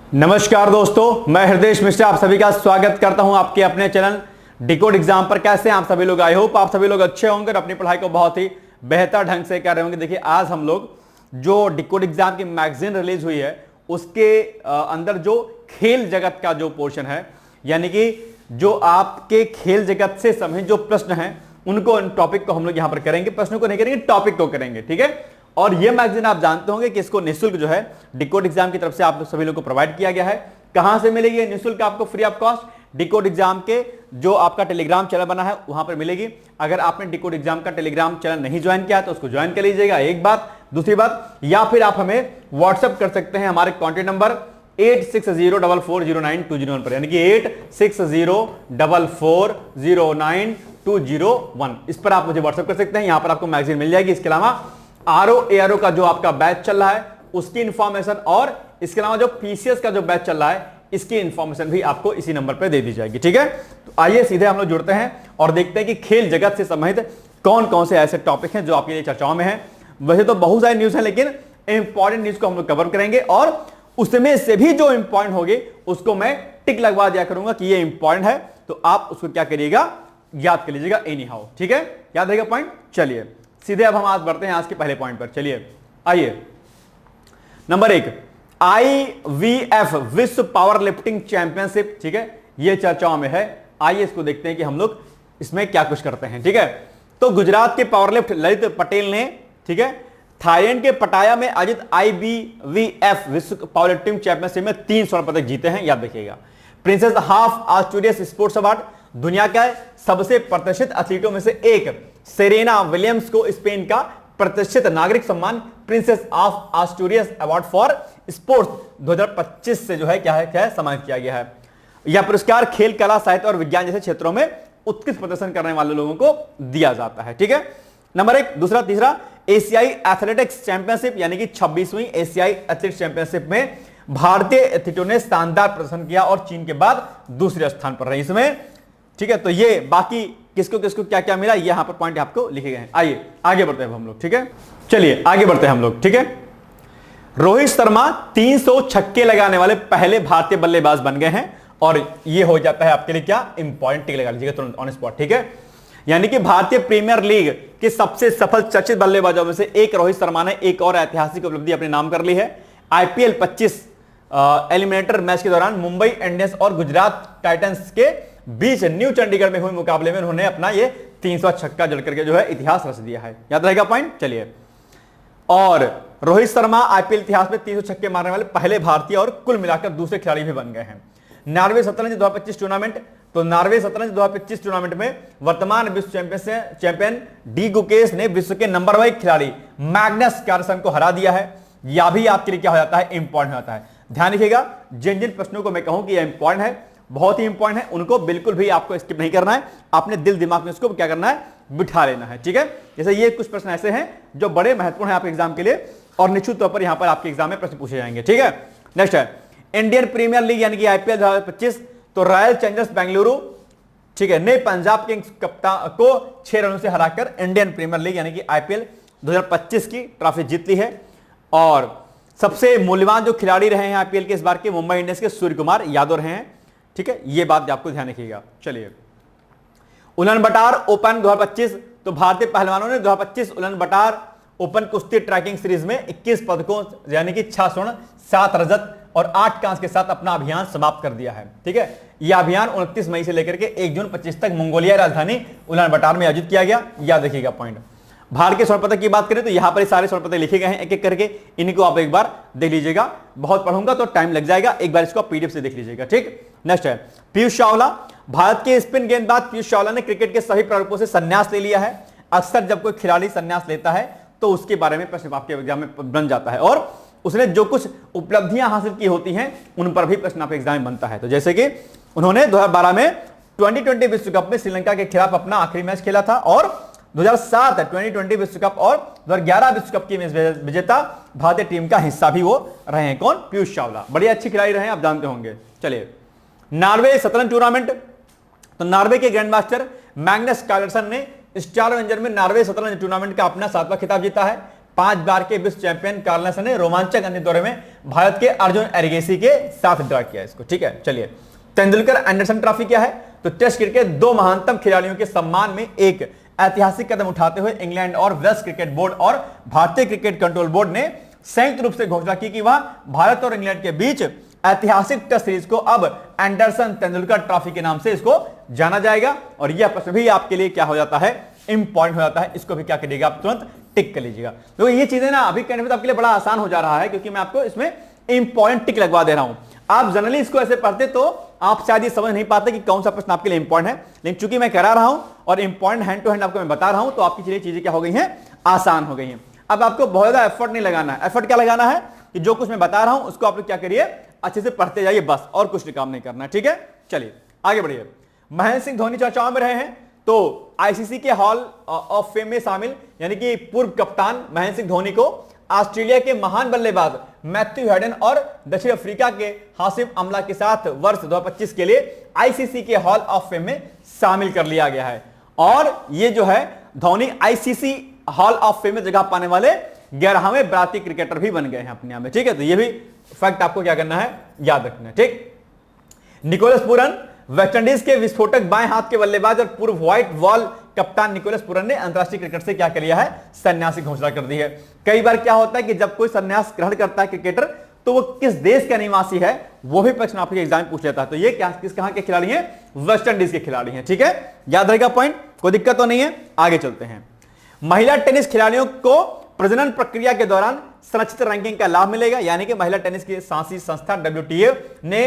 नमस्कार दोस्तों, मैं हृदय मिश्रा आप सभी का स्वागत करता हूं आपके अपने चैनल डिकोड एग्जाम पर। कैसे हैं आप सभी लोग? आई होप आप सभी लोग अच्छे होंगे और अपनी पढ़ाई को बहुत ही बेहतर ढंग से कर रहे होंगे। देखिए, आज हम लोग जो डिकोड एग्जाम की मैगजीन रिलीज हुई है उसके अंदर जो खेल जगत का जो पोर्शन है, यानी कि जो आपके खेल जगत से संबंधित जो प्रश्न हैं उनको टॉपिक को हम लोग यहां पर करेंगे। प्रश्नों को नहीं करेंगे, टॉपिक को करेंगे, ठीक है। और ये मैगजीन आप जानते होंगे कि इसको निःशुल्क जो है डिकोड एग्जाम की तरफ से आप सभी लोग को प्रोवाइड किया गया है। कहां से मिलेगी निःशुल्क आपको, free of cost? Decode exam के जो आपका टेलीग्राम चैनल बना है वहां पर मिलेगी। अगर आपने डिकोड एग्जाम का टेलीग्राम चैनल नहीं ज्वाइन किया तो उसको ज्वाइन कर लीजिएगा, एक बात। दूसरी बात, या फिर आप हमें व्हाट्सएप कर सकते हैं हमारे कॉन्टेक्ट नंबर 8604409201 पर, यानी कि 8604409201, इस पर आप मुझे व्हाट्सएप कर सकते हैं। यहां पर आपको मैगजीन मिल जाएगी। इसके अलावा आरओ का जो आपका बैच चल रहा है उसकी इंफॉर्मेशन, और इसके अलावा जो पीसीएस का जो बैच चल रहा है इसकी इंफॉर्मेशन भी आपको इसी नंबर पर दे दी जाएगी, ठीक है। तो आइए सीधे हम लोग जुड़ते हैं और देखते हैं कि खेल जगत से संबंधित कौन कौन से ऐसे टॉपिक हैं जो आपके लिए चर्चाओं में हैं। वैसे तो बहुत सारी न्यूज है, लेकिन इंपॉर्टेंट न्यूज को हम लोग कवर करेंगे और उसमें से भी जो इंपॉर्टेंट होगी उसको मैं टिक लगवा दिया करूंगा कि ये इंपॉर्टेंट है, तो आप उसको क्या करिएगा, याद कर लीजिएगा एनी हाउ, ठीक है। याद रहेगा पॉइंट। चलिए सीधे अब हम आज बढ़ते हैं आज के पहले पॉइंट पर। चलिए आइए, नंबर 1, IWF विश्व पावर लिफ्टिंग चैंपियनशिप, ठीक है, ये चर्चाओं में है। आइए इसको देखते हैं कि हम लोग इसमें क्या कुछ करते हैं, ठीक है। तो गुजरात के पावरलिफ्ट ललित पटेल ने, ठीक है, थाईलैंड के पटाया में आयोजित IWF विश्व पावर लिफ्टिंग चैंपियनशिप में 3 स्वर्ण पदक जीते हैं, याद रखिएगा। प्रिंसेस हाफ आस्टूरियस स्पोर्ट्स अवार्ड, दुनिया का सबसे प्रतिष्ठित एथलीटों में से एक सेरेना विलियम्स को स्पेन का प्रतिष्ठित नागरिक सम्मान princess of Asturias award for sports 2025 से जो है क्या है सम्मानित किया गया है। यह पुरस्कार खेल, कला, साहित्य और विज्ञान जैसे क्षेत्रों में उत्कृष्ट प्रदर्शन करने वाले लोगों को दिया जाता है, ठीक है। नंबर 1। दूसरा, तीसरा, एशियाई एथलेटिक्स चैंपियनशिप यानी कि 26वीं एशियाई एथलेटिक्स चैंपियनशिप में भारतीय एथलीटों ने शानदार प्रदर्शन किया और चीन के बाद दूसरे स्थान पर रहे इसमें, ठीक है। तो ये बाकी किसको किसको क्या क्या मिला, ये यहां पर पॉइंट आपको लिखे गए हैं। आइए आगे बढ़ते हैं हम लोग, ठीक है। चलिए आगे बढ़ते हैं हम लोग, ठीक है। रोहित शर्मा 300 छक्के लगाने वाले पहले भारतीय बल्लेबाज बन गए हैं और ये हो जाता है आपके लिए क्या इंपॉर्टेंट, टिक लगा लीजिएगा तुरंत ऑन स्पॉट, ठीक है। यानी कि भारतीय प्रीमियर लीग के सबसे सफल चर्चित बल्लेबाजों में से एक रोहित शर्मा ने एक और ऐतिहासिक उपलब्धि अपने नाम कर ली है। IPL 25 एलिमिनेटर मैच के दौरान मुंबई इंडियंस और गुजरात टाइटंस के बीच न्यू चंडीगढ़ में हुए मुकाबले में उन्होंने अपना ये 300 छक्का जड़ करके जो है इतिहास रच दिया है, याद रहेगा पॉइंट। चलिए, और रोहित शर्मा IPL इतिहास में 300 छक्के मारने वाले पहले भारतीय और कुल मिलाकर दूसरे खिलाड़ी भी बन गए हैं। नॉर्वे शतरंज 2025 टूर्नामेंट, तो नॉर्वे शतरंज 2025 टूर्नामेंट में वर्तमान विश्व चैंपियन डी गुकेश ने विश्व के नंबर 1 खिलाड़ी मैग्नस कार्लसन को हरा दिया है। यह भी आपके लिए क्या हो जाता है, इंपॉर्टेंट हो जाता है। ध्यान रखिएगा, जिन जिन प्रश्नों को मैं कहूं कि यह इंपॉर्टेंट है, बहुत ही इंपॉर्टेंट है, उनको बिल्कुल भी आपको स्किप नहीं करना है, अपने दिल दिमाग में इसको क्या करना है, बिठा लेना है, ठीक है। जैसे ये कुछ प्रश्न ऐसे हैं जो बड़े महत्वपूर्ण हैं आपके एग्जाम के लिए और निश्चित तौर पर यहां पर आपके एग्जाम में प्रश्न पूछे जाएंगे, ठीक है। नेक्स्ट है इंडियन प्रीमियर लीग यानी कि IPL 2025, तो रॉयल चैलेंजर्स बेंगलुरु, ठीक है, ने पंजाब किंग्स कप्तान को 6 रनों से हराकर इंडियन प्रीमियर लीग यानी कि IPL 2025 की ट्रॉफी जीत ली है। और सबसे मूल्यवान जो खिलाड़ी रहे हैं IPL के इस बार के मुंबई इंडियंस के सूर्य कुमार यादव रहे हैं, ठीक है, ये बात आपको ध्यान रखिएगा। चलिए, उलन बटार ओपन 2025, तो भारतीय पहलवानों ने 2025 उलन बटार ओपन कुश्ती ट्रैकिंग सीरीज में 21 पदकों यानी कि 6 स्वर्ण, 7 रजत और 8 कांस्य के साथ अपना अभियान समाप्त कर दिया है, ठीक है। यह अभियान 29 मई से लेकर के 1 जून 25 तक मंगोलिया राजधानी उलन बटार में आयोजित किया गया, याद रखिएगा पॉइंट। भारत के स्वर्ण पदक की बात करें तो यहां पर सारे स्वर्ण पदक लिखे गए हैं एक एक करके, इनको आप एक बार देख लीजिएगा। बहुत पढ़ूंगा तो टाइम लग जाएगा, एक बार इसको PDF से देख लीजिएगा, ठीक। नेक्स्ट है पीयूष चावला, भारत के स्पिन गेंदबाज पीयूष चावला ने क्रिकेट के सभी प्रारूपों से संन्यास ले लिया है। अक्सर जब कोई खिलाड़ी संन्यास लेता है तो उसके बारे में प्रश्न आपके एग्जाम में बन जाता है और उसने जो कुछ उपलब्धियां हासिल की होती हैं उन पर भी प्रश्न आपके एग्जाम में बनता है। तो जैसे कि उन्होंने 2012 में T20 विश्व कप में श्रीलंका के खिलाफ अपना आखिरी मैच खेला था और 2007 T20 विश्व कप और 2011 विश्व कप की विजेता भारतीय टीम का हिस्सा भी वो रहे हैं। कौन? पीयूष चावला, बड़ी अच्छी खिलाड़ी रहे हैं, आप जानते होंगे। चलिए, नॉर्वे शतरंज टूर्नामेंट, तो नॉर्वे के ग्रैंड मास्टर मैग्नस कार्लसन ने स्टार रेंजर में नॉर्वे शतरंज टूर्नामेंट का अपना 7वां खिताब जीता है। 5 बार के विश्व चैंपियन कार्लसन ने रोमांचक अंतिम दौरे में भारत के अर्जुन एरिगेसी के साथ ड्रा किया इसको। ठीक है, चलिए तेंदुलकर एंडरसन ट्रॉफी क्या है? तो टेस्ट क्रिकेट 2 महानतम खिलाड़ियों के सम्मान में एक ऐतिहासिक कदम उठाते हुए इंग्लैंड और वेस्ट क्रिकेट बोर्ड और भारतीय क्रिकेट कंट्रोल बोर्ड ने संयुक्त रूप से घोषणा की कि वह भारत और इंग्लैंड के बीच ऐतिहासिक टेस्ट सीरीज को अब एंडरसन तेंदुलकर ट्रॉफी के नाम से इसको जाना जाएगा। और यह प्रश्न भी आपके लिए क्या हो जाता है, इंपॉर्टेंट हो जाता है। इसको भी क्या करिएगा, आप तुरंत टिक कर लीजिएगा। तो ये चीजें ना अभी करने में तो आपके लिए बड़ा आसान हो जा रहा है, क्योंकि मैं आपको इसमें इंपॉर्टेंट टिक लगवा दे रहा हूं। आप जनरली इसको ऐसे पढ़ते तो आप शायद ये समझ नहीं पाते कि कौन सा प्रश्न आपके लिए इंपॉर्टेंट है, लेकिन चूंकि मैं करा रहा हूं और इंपॉर्टेंट हैंड टू हैंड आपको मैं बता रहा हूं, तो आपकी लिए चीजें क्या हो गई हैं, आसान हो गई हैं। अब आपको बहुत ज्यादा एफर्ट नहीं लगाना है। एफर्ट क्या लगाना है कि जो कुछ मैं बता रहा हूं उसको आप लोग क्या करिए, अच्छे से पढ़ते जाइए, बस और कुछ काम नहीं करना है। ठीक है, चलिए आगे बढ़िए। महेंद्र सिंह धोनी चर्चाओं में रहे हैं, तो आईसीसी के हॉल ऑफ फेम में शामिल, यानी कि पूर्व कप्तान महेंद्र सिंह धोनी को ऑस्ट्रेलिया के महान बल्लेबाज मैथ्यू हेडन और दक्षिण अफ्रीका के हाशिम अमला के साथ वर्ष 2025 के लिए आईसीसी के हॉल ऑफ फेम में शामिल कर लिया गया है। और ये जो है Dhoni ICC hall of fame में जगह पाने वाले 11वें भारतीय क्रिकेटर भी बन गए हैं अपने आप में। ठीक है, तो ये भी फैक्ट आपको क्या करना है, याद रखना है। ठीक, निकोलस पूरन वेस्टइंडीज के विस्फोटक बाएं हाथ के बल्लेबाज और पूर्व व्हाइट बॉल कप्तान निकोलस पूरन ने अंतरराष्ट्रीय क्रिकेट से क्या कर लिया है, संन्यास की घोषणा कर दी है। कई बार क्या होता है कि जब कोई संन्यास ग्रहण करता है क्रिकेटर, तो वो किस देश का निवासी है वो भी प्रश्न आपके एग्जाम में पूछ लेता है। तो ये क्या किस कहां के खिलाड़ी हैं, वेस्टइंडीज के खिलाड़ी हैं। ठीक है, याद रहेगा पॉइंट, कोई दिक्कत तो नहीं है। आगे चलते हैं। महिला टेनिस खिलाड़ियों को प्रजनन प्रक्रिया के दौरान संरक्षित रैंकिंग का लाभ मिलेगा, यानी कि महिला टेनिस की शासी संस्था WTA ने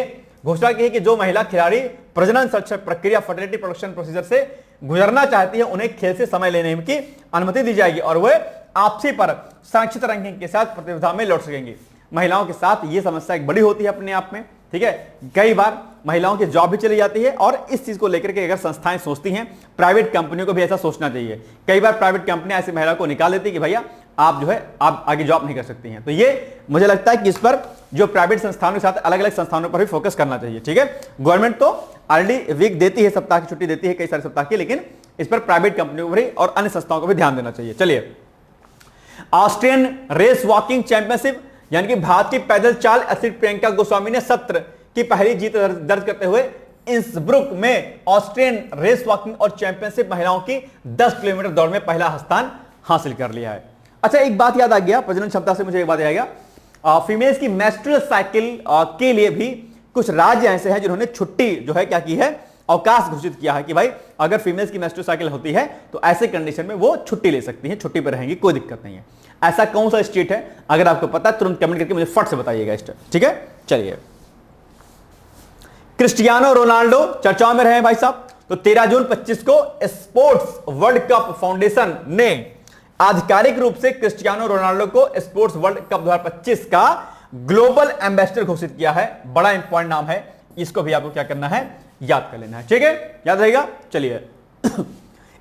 घोषणा की है कि जो महिला खिलाड़ी प्रजनन संरक्षण प्रक्रिया फर्टिलिटी प्रोडक्शन प्रोसीजर से गुजरना चाहती है, उन्हें खेल से समय लेने की अनुमति दी जाएगी और वे आपसी पर संरक्षित रैंकिंग के साथ प्रतियोगिता में लौट सकेंगी। महिलाओं के साथ यह समस्या एक बड़ी होती है अपने आप में। ठीक है, कई बार महिलाओं की जॉब भी चली जाती है, और इस चीज को लेकर के अगर संस्थाएं सोचती हैं, प्राइवेट कंपनियों को भी ऐसा सोचना चाहिए। कई बार प्राइवेट कंपनियां ऐसी महिला को निकाल देती है कि भैया आप जो है आप आगे जॉब नहीं कर सकती हैं। तो ये मुझे लगता है कि इस पर जो प्राइवेट संस्थानों के साथ अलग अलग संस्थानों पर भी फोकस करना चाहिए। ठीक है, गवर्नमेंट तो ऑलरेडी वीक देती है, सप्ताह की छुट्टी देती है कई सारे सप्ताह की, लेकिन इस पर प्राइवेट कंपनियों को भी और अन्य संस्थाओं को भी ध्यान देना चाहिए। चलिए, ऑस्ट्रियन रेस वॉकिंग चैंपियनशिप यानी कि भारत की पैदल चाल एथलीट प्रियंका गोस्वामी ने सत्र की पहली जीत दर्ज करते हुए इंसब्रुक में ऑस्ट्रियन रेस वॉकिंग और चैंपियनशिप महिलाओं की 10 किलोमीटर दौड़ में पहला स्थान हासिल कर लिया है। अच्छा, एक बात याद आ गया, प्रजनन क्षमता से मुझे एक बात आएगा, फीमेल्स की मेंस्ट्रुअल साइकिल के लिए भी कुछ राज्य ऐसे हैं जिन्होंने छुट्टी जो है क्या की है, अवकाश घोषित किया है कि भाई अगर फीमेल्स की मेंस्ट्रुअल साइकिल होती है तो ऐसे कंडीशन में वो छुट्टी ले सकती हैं, छुट्टी पर रहेंगी, कोई दिक्कत नहीं है। ऐसा कौन सा स्टेट है, अगर आपको पता है तुरंत कमेंट करके मुझे फट से बताइएगा स्टेट। ठीक है, चलिए। क्रिस्टियानो रोनाल्डो चर्चाओं में रहे हैं भाई साहब। तो 13 जून 25 को स्पोर्ट्स वर्ल्ड कप फाउंडेशन ने आधिकारिक रूप से क्रिस्टियानो रोनाल्डो को स्पोर्ट्स वर्ल्ड कप 2025 का ग्लोबल एम्बेसडर घोषित किया है। बड़ा इंपॉर्टेंट नाम है, इसको भी आपको क्या करना है, याद कर लेना है। ठीक है, याद रहेगा। चलिए,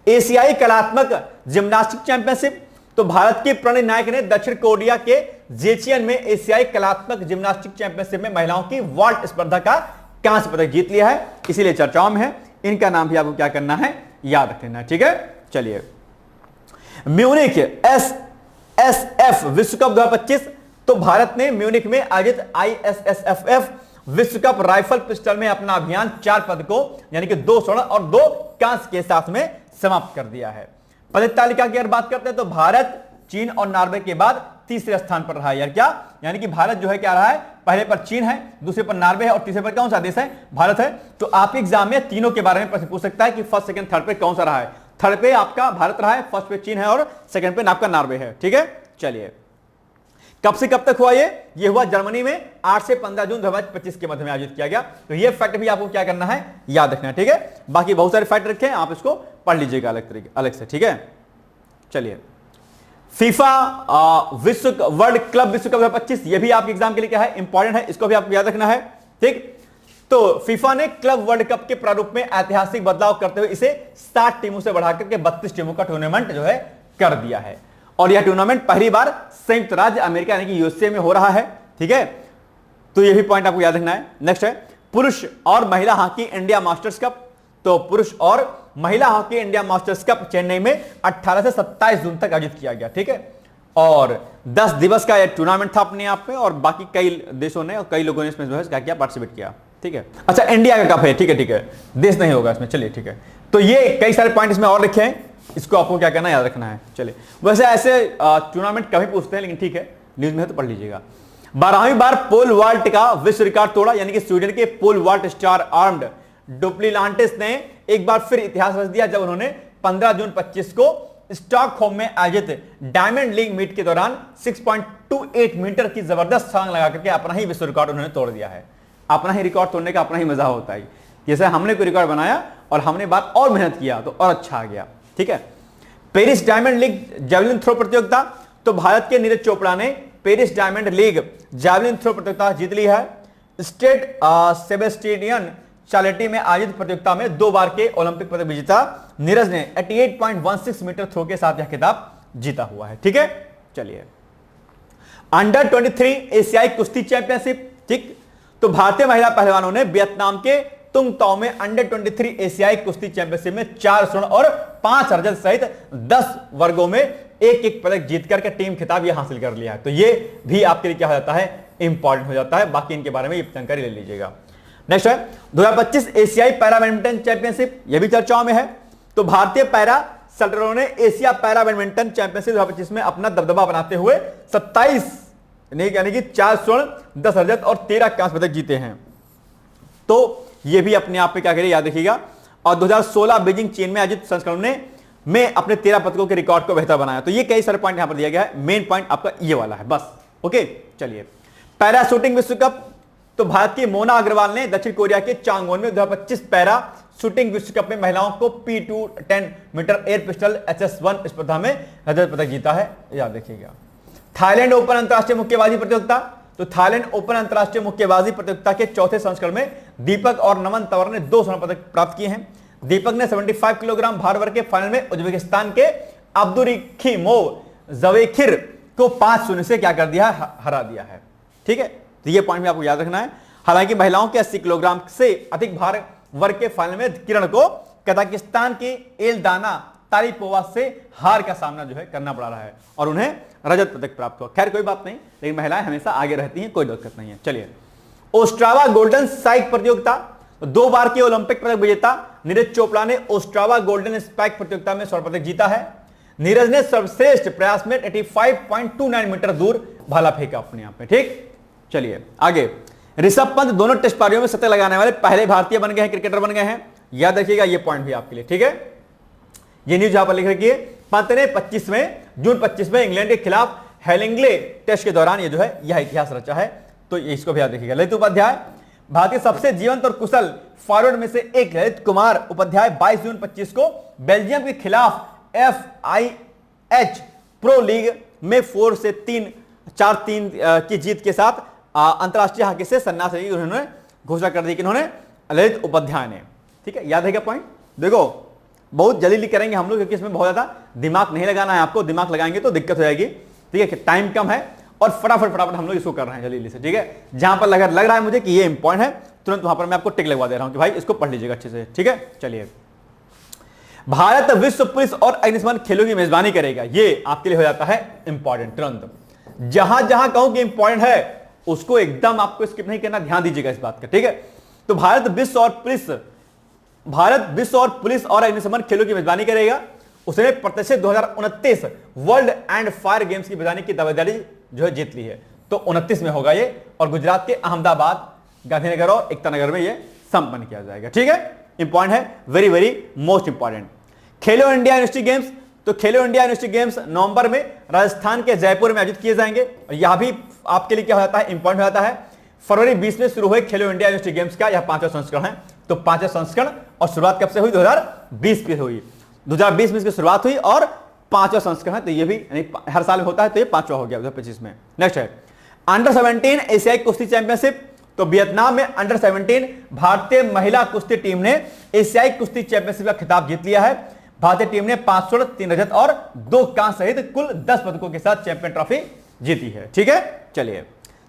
एशियाई कलात्मक जिम्नास्टिक चैंपियनशिप, तो भारत के प्रणय नायक ने दक्षिण कोरिया के जेचियन में एशियाई कलात्मक जिम्नास्टिक चैंपियनशिप में महिलाओं की वॉल्ट स्पर्धा का कांस्य पदक जीत लिया है, इसीलिए चर्चाओं में है। इनका नाम भी आपको क्या करना है, याद रख लेना है। ठीक है, चलिए। म्यूनिख SSF विश्व कप 2025, तो भारत ने म्यूनिख में आयोजित ISSFF विश्व कप राइफल पिस्टल में अपना अभियान 4 पदकों यानी कि 2 स्वर्ण और 2 कांस्य के साथ में समाप्त कर दिया है। पदक तालिका की अगर बात करते हैं तो भारत चीन और नॉर्वे के बाद तीसरे स्थान पर रहा है। यार क्या, यानी कि भारत जो है क्या रहा है, पहले पर चीन है, दूसरे पर नॉर्वे है और तीसरे पर कौन सा देश है, भारत है। तो आपके एग्जाम में तीनों के बारे में प्रश्न पूछ सकता है कि फर्स्ट सेकंड थर्ड पे कौन सा रहा है। थर्ड पे आपका भारत रहा है, फर्स्ट पे चीन है और सेकंड पे आपका नॉर्वे है। ठीक है, चलिए। कब से कब तक हुआ ये हुआ जर्मनी में 8 से 15 जून 2025 के मध्य में आयोजित किया गया। तो ये फैक्ट भी आपको क्या करना है, याद रखना है। ठीक है, बाकी बहुत सारे फैक्ट रखे हैं, आप इसको पढ़ लीजिएगा अलग से। ठीक है, चलिए। फीफा विश्व वर्ल्ड क्लब विश्व कप 2025, ये भी आपके एग्जाम के लिए क्या है, इंपॉर्टेंट है, इसको भी आपको याद रखना है। ठीक, तो फीफा ने क्लब वर्ल्ड कप के प्रारूप में ऐतिहासिक बदलाव करते हुए इसे 60 टीमों से बढ़ाकर के 32 टीमों का टूर्नामेंट जो है कर दिया है। और यह टूर्नामेंट पहली बार संयुक्त राज्य अमेरिका यानी कि यूएसए में हो रहा है। ठीक है, तो यह भी पॉइंट आपको याद रखना है। नेक्स्ट है पुरुष और महिला हॉकी इंडिया मास्टर्स कप। तो पुरुष और महिला hockey India masters cup Chennai में 18 से 27 जून तक आयोजित किया गया। ठीक है, और 10 दिवस का यह टूर्नामेंट था अपने आप में, और बाकी कई देशों ने और कई लोगों ने इसमें जो है क्या किया, पार्टिसिपेट किया। ठीक है, अच्छा इंडिया का कप है, ठीक है ठीक है, देश नहीं होगा इसमें, चलिए ठीक है। तो ये कई सारे पॉइंट इसमें और लिखे हैं, इसको आपको क्या करना है, याद रखना है। चलिए, वैसे ऐसे टूर्नामेंट कभी पूछते हैं, लेकिन ठीक है, न्यूज में है तो पढ़ लीजिएगा। 12वीं बार पोल वाल्ट का विश्व रिकॉर्ड तोड़ा, यानी कि स्वीडन के पोल वाल्ट स्टार आर्म्ड डुप्लिलांटिस ने एक बार फिर इतिहास रच दिया, जब उन्होंने 15 जून 25 को स्टॉकहोम में आयोजित डायमंड लीग मीट के दौरान 6.28 मीटर की जबरदस्त छलांग लगा करके अपना ही विश्व रिकॉर्ड उन्होंने तोड़ दिया है। अपना ही रिकॉर्ड तोड़ने का अपना ही मजा होता है, जैसे हमने कोई रिकॉर्ड बनाया और हमने बात और मेहनत किया तो और अच्छा आ गया। ठीक है, Paris Diamond League javelin throw प्रतियोगिता, तो भारत के नीरज चोपड़ा ने Paris Diamond League javelin throw प्रतियोगिता जीत ली है। स्टेट सेबेस्टियन चार्लेटी में आयोजित प्रतियोगिता में 2 बार के ओलंपिक पदक विजेता नीरज ने 88.16 मीटर थ्रो के साथ यह खिताब जीता हुआ है। ठीक है, चलिए अंडर 23 एशियाई कुश्ती चैंपियनशिप, ठीक, तो भारतीय महिला पहलवानों ने वियतनाम के तुंग ताओ में अंडर 23 एशियाई कुश्ती चैंपियनशिप में 4 स्वर्ण और 5 रजत सहित 10 वर्गों में एक एक पदक जीत करके टीम खिताब ये हासिल कर लिया है। तो ये भी आपके लिए क्या हो जाता है, इंपॉर्टेंट हो जाता है। बाकी इनके बारे में ये जानकारी ले लीजिएगा। नेक्स्ट है 2025 एशियाई पैरा बैडमिंटन चैंपियनशिप, यह भी चर्चाओं में है। तो भारतीय पैरा शटलरों ने एशिया पैरा बैडमिंटन चैंपियनशिप 2025 में अपना दबदबा बनाते हुए 27 यानी कि 4 स्वर्ण 10 रजत और 13 कांस्य पदक जीते हैं। तो ये भी अपने आप में क्या करिए, याद रखिएगा। और 2016 बीजिंग चीन में आयोजित संस्करण में अपने 13 पदकों के रिकॉर्ड को बेहतर बनाया। तो ये कई सारे पॉइंट यहां पर दिया गया है, मेन पॉइंट आपका ये वाला है बस। ओके, चलिए पैरा शूटिंग विश्व कप, तो भारत की मोना अग्रवाल ने दक्षिण कोरिया के चांगवोन में 2025 पैरा शूटिंग विश्व कप में महिलाओं को P2 10 metre air pistol HS1 स्पर्धा में रजत पदक जीता है, याद रखिएगा। थाईलैंड ओपन अंतरराष्ट्रीय मुक्केबाजी प्रतियोगिता, तो थाईलैंड ओपन अंतरराष्ट्रीय मुक्केबाजी प्रतियोगिता के चौथे संस्करण में दीपक और नमन तंवर ने 2 स्वर्ण पदक प्राप्त किए हैं। दीपक ने 75 किलोग्राम भार वर्ग के फाइनल में उज्बेकिस्तान के अब्दुरिखिमोव जवेखिर को 5-0 से क्या कर दिया, हरा दिया है। ठीक है, तो ये पॉइंट भी आपको याद रखना है। हालांकि महिलाओं के 80 किलोग्राम से अधिक भार वर्ग के फाइनल में किरण को कजाकिस्तान की एल्दाना तारिपोवा से हार का सामना जो है करना पड़ा रहा है और उन्हें रजत पदक प्राप्त हुआ। खैर कोई बात नहीं, लेकिन महिलाएं हमेशा आगे रहती हैं, कोई दिक्कत नहीं है। चलिए ओस्ट्रावा गोल्डन स्पाइक प्रतियोगिता, 2 बार के ओलंपिक पदक विजेता नीरज चोपड़ा ने ओस्ट्रावा गोल्डन स्पाइक प्रतियोगिता में स्वर्ण पदक जीता है। नीरज ने सर्वश्रेष्ठ प्रयास में 85.29 मीटर दूर भाला फेंका अपने आप में। ठीक, चलिए आगे। ऋषभ पंत दोनों टेस्ट पारियों में शतक लगाने वाले पहले भारतीय बन गए हैं, क्रिकेटर बन गए हैं, याद रखिएगा ये पॉइंट भी आपके लिए। ठीक है, ये न्यूज यहां पर लिख रखिए। पंत ने जून 25 में इंग्लैंड के खिलाफ हेलिंगले टेस्ट के दौरान ये जो है यह इतिहास रचा है, तो इसको भी याद रखिएगा। ललित उपाध्याय भारतीय सबसे जीवंत और कुशल फॉरवर्ड में से एक ललित कुमार उपाध्याय 22 जून 25 को बेल्जियम के खिलाफ FIH प्रो लीग में 4-3 की जीत के साथ अंतरराष्ट्रीय हॉकी से संन्यास लेने की उन्होंने घोषणा कर दी कि उन्होंने ललित उपाध्याय ने। ठीक है, याद है क्या पॉइंट, देखो बहुत जल्दी करेंगे हम लोग क्योंकि इसमें बहुत ज्यादा दिमाग नहीं लगाना है आपको, दिमाग लगाएंगे तो दिक्कत हो जाएगी। ठीक है, टाइम कम है और फटाफट हम लोग इसको कर रहे हैं जल्दी से। ठीक है, जहां पर लग रहा है मुझे कि ये इंपॉर्टेंट है, तुरंत वहां पर मैं आपको टिक लगवा दे रहा हूं कि भाई इसको पढ़ लीजिएगा अच्छे से। ठीक है, चलिए भारत विश्व पुलिस और अग्निशमन खेलों की मेजबानी करेगा, ये आपके लिए हो जाता है इंपॉर्टेंट। तुरंत जहां जहां कहूं कि इंपॉर्टेंट है उसको एकदम आपको स्किप नहीं करना, ध्यान दीजिएगा इस बात का। ठीक है, तो भारत विश्व और पुलिस और अग्निशमन खेलों की मेजबानी करेगा। उसने प्रतिष्ठित 2029 वर्ल्ड एंड फायर गेम्स की मेजबानी की दावेदारी जो है जीत ली है। तो 29 में होगा ये, और गुजरात के अहमदाबाद, गांधीनगर और एकता नगर में ये संपन्न किया जाएगा। ठीक है, इंपॉर्टेंट है, वेरी वेरी मोस्ट इंपॉर्टेंट। खेलो इंडिया यूनिवर्सिटी गेम्स, तो खेलो इंडिया यूनिवर्सिटी गेम्स नवंबर में राजस्थान के जयपुर में आयोजित किए जाएंगे। और यह भी आपके लिए क्या हो जाता है, इंपॉर्टेंट हो जाता है। फरवरी 20 में शुरू हुए खेलो इंडिया यूनिवर्सिटी गेम्स का यह 5वां संस्करण है। तो 5वां संस्करण, और शुरुआत कब से हुई, 2020 में हुई। 2020 में इसकी शुरुआत हुई और 5वां संस्करण है। तो ये भी हर साल होता है, तो ये 5वां हो गया 2025 में। नेक्स्ट है अंडर 17 एशियाई कुश्ती चैंपियनशिप, तो वियतनाम में अंडर 17 भारतीय महिला कुश्ती टीम ने एशियाई कुश्ती चैंपियनशिप का खिताब जीत लिया है। भारतीय टीम ने 5 स्वर्ण 3 रजत और 2 कांस्य सहित कुल 10 पदकों के साथ चैंपियन ट्रॉफी जीती है। ठीक है, चलिए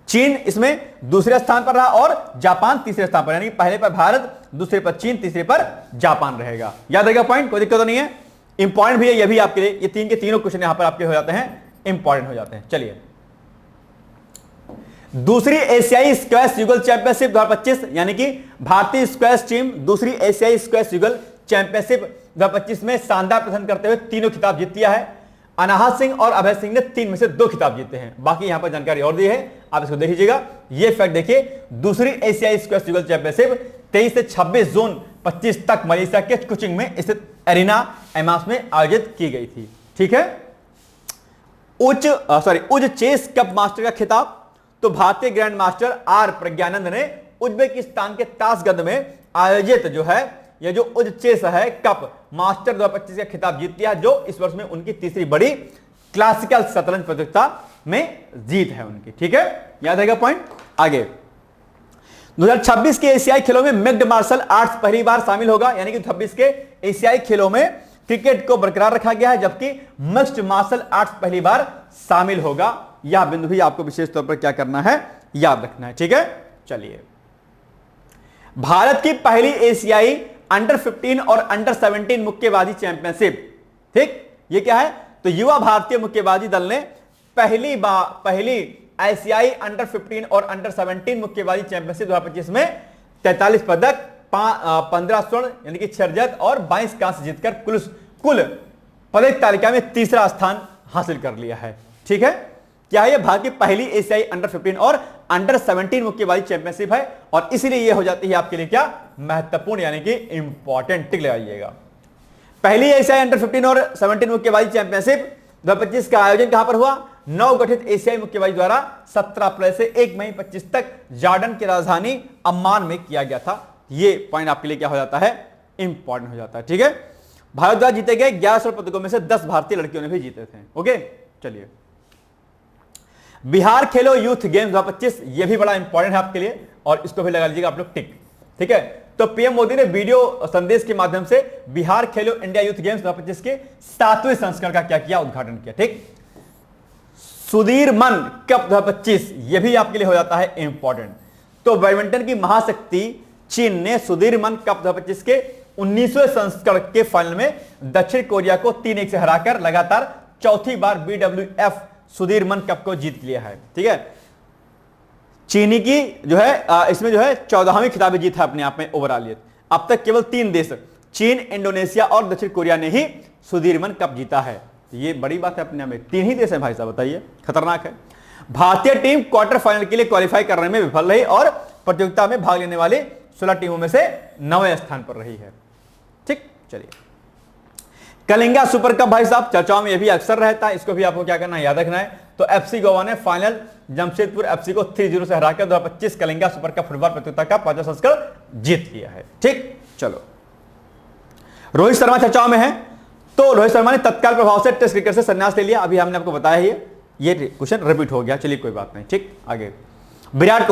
चीन इसमें दूसरे स्थान पर रहा और जापान तीसरे स्थान पर, यानी पहले पर भारत, दूसरे पर चीन, तीसरे पर जापान रहेगा। याद रहेगा पॉइंट, कोई दिक्कत तो नहीं है, इंपॉर्टेंट भी है ये भी आपके लिए। ये 3 के तीनों क्वेश्चन यहां पर आपके हो जाते हैं इंपॉर्टेंट हो जाते हैं। चलिए, दूसरी एशियाई स्क्वैश युगल चैंपियनशिप 2025, यानी कि भारतीय स्क्वैश टीम दूसरी एशियाई स्क्वैश युगल चैंपियनशिप 2025 में शानदार प्रदर्शन करते हुए तीनों खिताब जीत लिया है। अनाहत सिंह और अभय सिंह ने 3 में से 2 खिताब जीते हैं। बाकी यहां पर जानकारी और दी है, आप इसको देख लीजिएगा। ये फैक्ट देखिए, दूसरी एशियाई स्क्वैश युगल चैंपियनशिप 23 से 26 जून 25 तक मलेशिया के कुचिंग में स्थित एरिना एमास में आयोजित की गई थी। ठीक है, उज चेस कप मास्टर का खिताब तो भारतीय ग्रैंड मास्टर आर प्रज्ञानंद ने उज्बेकिस्तान के ताशगंद में आयोजित जो है ये जो उज चेस है कप मास्टर 2025 का खिताब जीत लिया, जो इस वर्ष में उनकी तीसरी बड़ी क्लासिकल शतरंज प्रतियोगिता में जीत है उनकी। ठीक है, याद रहेगा पॉइंट। आगे 2026 के एशियाई खेलों में मिक्स्ड मार्शल आर्ट्स पहली बार शामिल होगा, यानी कि 2026 के एशियाई खेलों में क्रिकेट को बरकरार रखा गया है, जबकि मिक्स्ड मार्शल आर्ट्स पहली बार शामिल होगा। यह बिंदु भी आपको विशेष तौर पर क्या करना है, याद रखना है। ठीक है, चलिए, भारत की पहली एशियाई अंडर 15 और अंडर 17 मुक्केबाजी चैंपियनशिप। ठीक, ये क्या है, तो युवा भारतीय मुक्केबाजी दल ने पहली एशियाई अंडर 15 और अंडर 17 मुक्केबाजी चैंपियनशिप 2025 में 43 पदक, 15 स्वर्ण यानी कि 6 रजत और 22 कांस्य जीतकर कुल पदक तालिका में तीसरा स्थान हासिल कर लिया है। ठीक है, क्या है, यह भारत की पहली एशियाई अंडर 15 और अंडर 17 मुक्केबाजी चैंपियनशिप है, और इसलिए यह हो जाती है आपके लिए क्या, महत्वपूर्ण, यानी कि इंपॉर्टेंट। टिक लगाइएगा। पहली एशियाई अंडर 15 और 17 मुक्केबाजी चैंपियनशिप 2025 का आयोजन कहां पर हुआ, नवगठित एशियाई मुक्केबाजी द्वारा 17 अप्रैल से 1 मई 25 तक जॉर्डन की राजधानी अम्मान में किया गया था। यह पॉइंट आपके लिए क्या हो जाता है, इंपॉर्टेंट हो जाता है। ठीक है, भारत द्वारा जीते गए 11 स्वर्ण पदकों में से 10 भारतीय लड़कियों ने भी जीते थे। ओके, चलिए, बिहार खेलो यूथ गेम्स 2025, यह भी बड़ा इंपॉर्टेंट है आपके लिए, और इसको भी लगा लीजिएगा आप लोग टिक। ठीक है, तो पीएम मोदी ने वीडियो संदेश के माध्यम से बिहार खेलो इंडिया यूथ गेम्स 2025 के 7वें संस्करण का क्या किया, उद्घाटन किया। ठीक, सुधीर मन कप 2025, यह भी आपके लिए हो जाता है इंपॉर्टेंट। तो बैडमिंटन की महाशक्ति चीन ने सुधीर मन कप 2025 के 19वें संस्करण के फाइनल में दक्षिण कोरिया को 3-1 से हराकर लगातार चौथी बार BWF सुधीर मन कप को जीत लिया है। ठीक है, चीनी की जो है इसमें जो है 14वीं खिताबी जीत है अपने आप में ओवरऑल। ये अब तक केवल 3 देश चीन, इंडोनेशिया और दक्षिण कोरिया ने ही सुधीर मन कप जीता है। ये बड़ी बात है अपने आप में, 3 ही देश है भाई साहब, बताइए, खतरनाक है। भारतीय टीम क्वार्टर फाइनल के लिए क्वालिफाई करने में विफल रही और प्रतियोगिता में भाग लेने वाली 16 टीमों में से 9वें स्थान पर रही है। ठीक, चलिए, कलिंगा सुपर कप भाई साहब चर्चाओं में यह भी अक्सर रहता है, इसको भी आपको क्या करना है, याद रखना है। तो FC गोवा ने फाइनल जमशेदपुर FC को 3-0 से हराकर 2025 कलिंगा सुपर कप फुटबॉल प्रतियोगिता का 5वां संस्करण जीत लिया है। ठीक, चलो, रोहित शर्मा चर्चाओं में है, तो रोहित शर्मा ने तत्काल प्रभाव से टेस्ट क्रिकेट से संन्यास ले लिया। अभी हमने आपको बताया ये क्वेश्चन रिपीट हो गया, चलिए कोई बात नहीं। ठीक, आगे विराट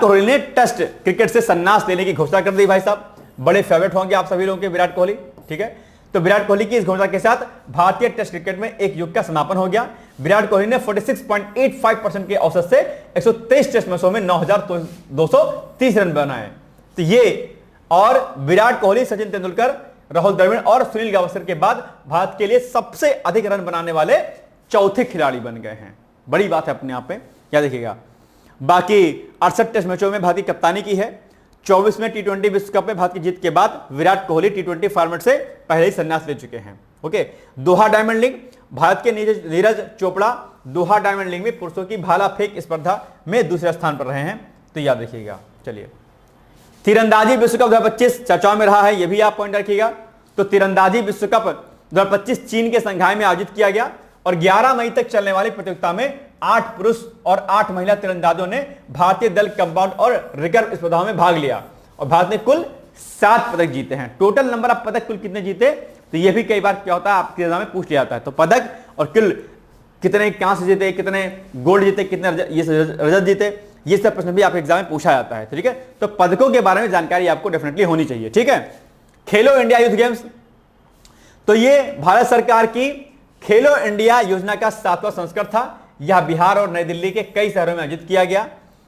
कोहली ने टेस्ट क्रिकेट से संन्यास लेने की घोषणा कर दी। भाई साहब बड़े फेवरेट होंगे आप सभी लोगों के विराट कोहली। ठीक है, तो विराट कोहली की इस घोषणा के साथ भारतीय टेस्ट क्रिकेट में एक युग का समापन हो गया। विराट कोहली ने 46.85% के औसत से 123 टेस्ट मैचों में 9,230 रन बनाए। तो ये, और विराट कोहली, सचिन तेंदुलकर, राहुल द्रविड़ और सुनील गावस्कर के बाद भारत के लिए सबसे अधिक रन बनाने वाले चौथे खिलाड़ी बन गए हैं। बड़ी बात है अपने आप में, क्या देखिएगा। बाकी 68 टेस्ट मैचों में भारत की कप्तानी की है। 24वें T20 विश्व कप में भारत की जीत के बाद विराट कोहली T20 फॉर्मेट से पहले ही संन्यास ले चुके हैं। ओके, दोहा डायमंड लीग, भारत के नीरज चोपड़ा दोहा डायमंड लीग में पुरुषों की भाला फेंक स्पर्धा में दूसरे स्थान पर रहे हैं, तो याद रखिएगा। चलिए, तीरंदाजी विश्व कप 2025 चर्चाओं में रहा है, यह भी आप पॉइंट रखिएगा। तो तीरंदाजी विश्व कप 2025 चीन के संघाई में आयोजित किया गया और 11 मई तक चलने वाली प्रतियोगिता में 8 पुरुष और 8 महिला तीरंदाजों ने भारतीय दल कंपाउंड और रिकर्व स्पर्धाओं में भाग लिया और भारत ने कुल 7 पदक जीते हैं। टोटल नंबर ऑफ पदक कुल कितने जीते, तो यह भी कई बार क्या होता है आपके एग्जाम में पूछ लिया जाता है। तो पदक और कुल कितने कांस्य जीते, कितने गोल्ड जीते, कितने रजत जीते, ये सब प्रश्न भी आपके एग्जाम में पूछा जाता है। ठीक है, तो पदकों के बारे में जानकारी आपको डेफिनेटली होनी चाहिए। ठीक है, खेलो इंडिया यूथ गेम्स, तो ये भारत सरकार की खेलो इंडिया योजना का 7वां संस्करण था। यह बिहार और नई दिल्ली के कई शहरों में आयोजित किया गया।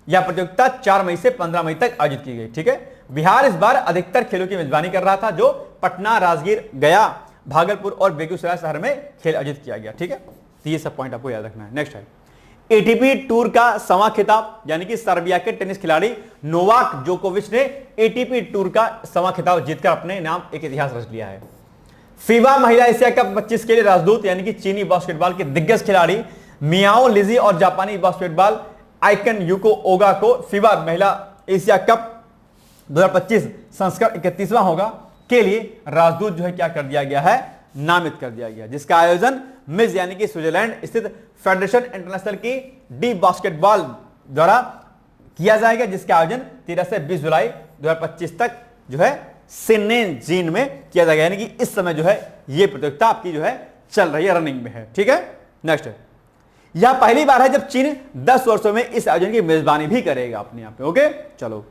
यह प्रतियोगिता 4 मई से 15 मई तक आयोजित की गई। ठीक है, बिहार इस बार अधिकतर खेलों की मेजबानी कर रहा था, जो पटना, राजगीर, गया, भागलपुर और बेगूसराय शहर में खेल आयोजित किया गया। ठीक है, तो ये सब पॉइंट आपको याद रखना है। नेक्स्ट है एटीपी टूर का 6वां खिताब, यानी कि सर्बिया के टेनिस खिलाड़ी नोवाक जोकोविच ने एटीपी टूर का 6वां खिताब जीतकर अपने नाम एक इतिहास रच लिया है। फीबा महिला एशिया कप 25 के लिए राजदूत यानी कि चीनी बास्केटबॉल के दिग्गज खिलाड़ी मियाओ लिजी और जापानी बास्केटबॉल आइकन यूको ओगा को फीबा महिला एशिया कप 2025 संस्करण 31वां होगा के लिए राजदूत जो है क्या कर दिया गया है, नामित कर दिया गया, जिसका आयोजन मिज यानी कि स्विट्जरलैंड स्थित फेडरेशन इंटरनेशनल की डी बास्केटबॉल द्वारा किया जाएगा, जिसका आयोजन 13 से 20 जुलाई 2025 तक जो है शेनज़ेन में किया जाएगा। यानी कि इस समय जो है ये प्रतियोगिता आपकी जो है चल रही है, रनिंग में है। ठीक है, नेक्स्ट है यह पहली बार है जब चीन 10 वर्षों में इस आयोजन की मेजबानी भी करेगा अपने यहाँ पे। ओके, चलो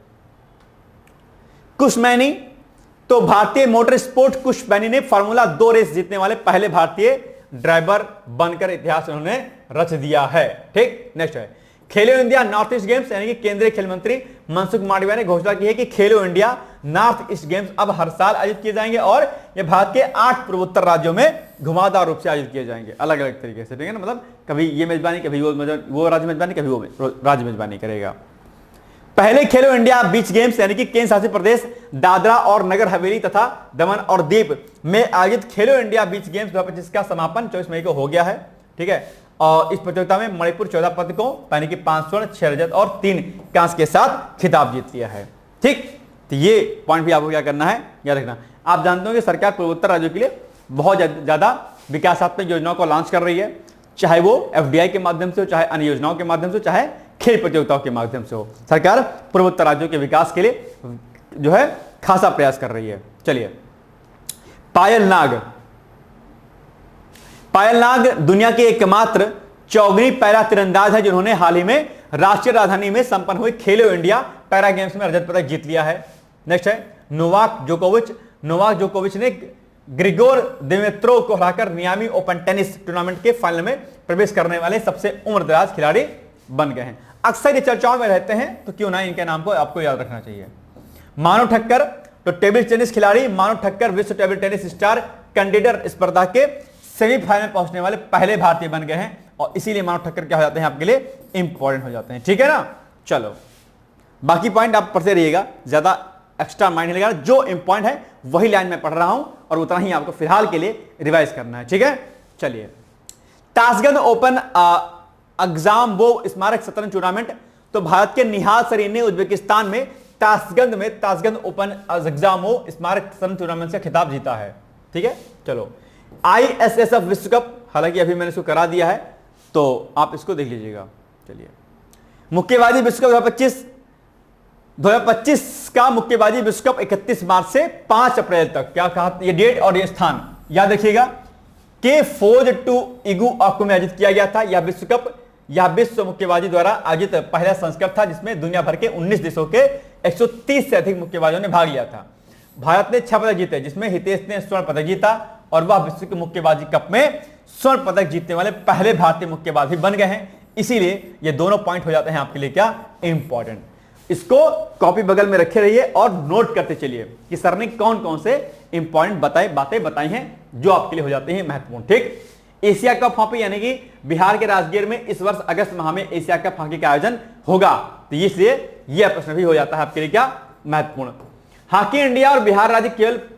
कुशमैनी, तो भारतीय मोटर स्पोर्ट कुशमैनी ने फार्मूला 2 रेस जीतने वाले पहले भारतीय ड्राइवर बनकर इतिहास उन्होंने रच दिया है। ठीक, नेक्स्ट है खेलो इंडिया नॉर्थ ईस्ट गेम्स, यानी कि केंद्रीय खेल मंत्री मनसुख मांडविया ने घोषणा की है कि खेलो इंडिया नॉर्थ ईस्ट गेम्स अब हर साल आयोजित किए जाएंगे और ये भारत के 8 पूर्वोत्तर राज्यों में घुमावदार रूप से आयोजित किए जाएंगे, अलग अलग तरीके से। ठीक है ना, मतलब कभी ये मेजबानी, कभी वो राज्य मेजबानी, कभी वो राज्य मेजबानी करेगा। पहले खेलो इंडिया बीच गेम्स यानी कि केंद्र शासित प्रदेश दादरा और नगर हवेली तथा दमन और दीव में आयोजित खेलो इंडिया बीच गेम्स 2025 का समापन 24 मई को हो गया है। ठीक है, और इस प्रतियोगिता में मणिपुर 14 पदकों यानी कि 5 स्वर्ण 6 रजत और 3 कांस्य के साथ खिताब जीत लिया है। ठीक, तो ये पॉइंट भी आपको क्या करना है, याद रखना। आप जानते हो कि सरकार पूर्वोत्तर राज्यों के लिए बहुत ज्यादा विकासात्मक योजनाओं को लॉन्च कर रही है, चाहे वो एफडीआई के माध्यम से हो, चाहे अन्य योजनाओं के माध्यम से हो, चाहे खेल प्रतियोगिताओं के माध्यम से हो। सरकार पूर्वोत्तर राज्यों के विकास के लिए जो है खासा प्रयास कर रही है। चलिए, पायल नाग, पायल नाग दुनिया के एकमात्र चौगनी पैरा तीरंदाज है जिन्होंने हाल ही में राष्ट्रीय राजधानी में संपन्न हुए खेलो इंडिया पैरा गेम्स में रजत पदक जीत लिया है। नेक्स्ट है नोवाक जोकोविच, नोवाक जोकोविच ने ग्रिगोर दिमित्रोव को हराकर मियामी ओपन टेनिस टूर्नामेंट के फाइनल में प्रवेश करने वाले सबसे उम्रदराज खिलाड़ी बन गए हैं। अक्सर ये चर्चाओं में रहते हैं, तो क्यों ना इनके नाम को आपको याद रखना चाहिए। मानव ठक्कर, तो टेबल टेनिस खिलाड़ी मानव ठक्कर विश्व टेबल टेनिस स्टार कैंडिडेट स्पर्धा के सेमीफाइनल पहुंचने वाले पहले भारतीय बन गए हैं और इसीलिए मानव ठक्कर क्या हो जाते हैं आपके लिए, इंपॉर्टेंट हो जाते हैं। ठीक है ना, चलो बाकी पॉइंट आप पढ़ते रहिएगा, ज्यादा एक्स्ट्रा माइंड नहीं लगेगा, जो इंपॉर्टेंट है वही लाइन में पढ़ रहा हूं और उतना ही आपको फिलहाल के लिए रिवाइज करना है। ठीक है, चलिए ताशकंद ओपन अग्जाम्बो स्मारक शतरंज टूर्नामेंट, तो भारत के निहाल सरीन ने उज्बेकिस्तान में ताशकंद ओपन अग्जाम्बो स्मारक शतरंज टूर्नामेंट से खिताब जीता है। ठीक है, चलो आईएसएसएफ विश्व कप, हालांकि अभी मैंने इसको करा दिया है तो आप इसको देख लीजिएगा। चलिए मुक्केबाजी विश्व कप 2025 का मुक्केबाजी विश्व कप 31 मार्च से 5 अप्रैल तक, क्या कहा ये डेट और ये स्थान याद रखिएगा, के फोर्ज टू इगू ऑक्को में आयोजित किया गया था। यह विश्व कप यह विश्व मुक्केबाजी द्वारा आयोजित पहला संस्करण था जिसमें दुनिया भर के 19 देशों के 130 से अधिक मुक्केबाजों ने भाग लिया था। भारत ने 6 पदक जीते, जिसमें हितेश ने स्वर्ण पदक जीता और वह विश्व के मुक्केबाजी कप में स्वर्ण पदक जीतने वाले पहले भारतीय मुक्केबाज बन गए हैं। इसीलिए ये दोनों पॉइंट हो जाते हैं आपके लिए क्या, इंपॉर्टेंट। इसको कॉपी बगल में रखे रहिए और नोट करते चलिए कि सर ने कौन कौन से इंपॉर्टेंट बातें बताई हैं जो आपके लिए हो जाते हैं महत्वपूर्ण। ठीक, एशिया कप हॉकी यानी कि बिहार के राजगीर में इस वर्ष अगस्त माह में एशिया कप हॉकी का आयोजन होगा, तो इसलिए यह प्रश्न भी हो जाता है आपके लिए क्या, महत्वपूर्ण। हॉकी इंडिया और बिहार राज्य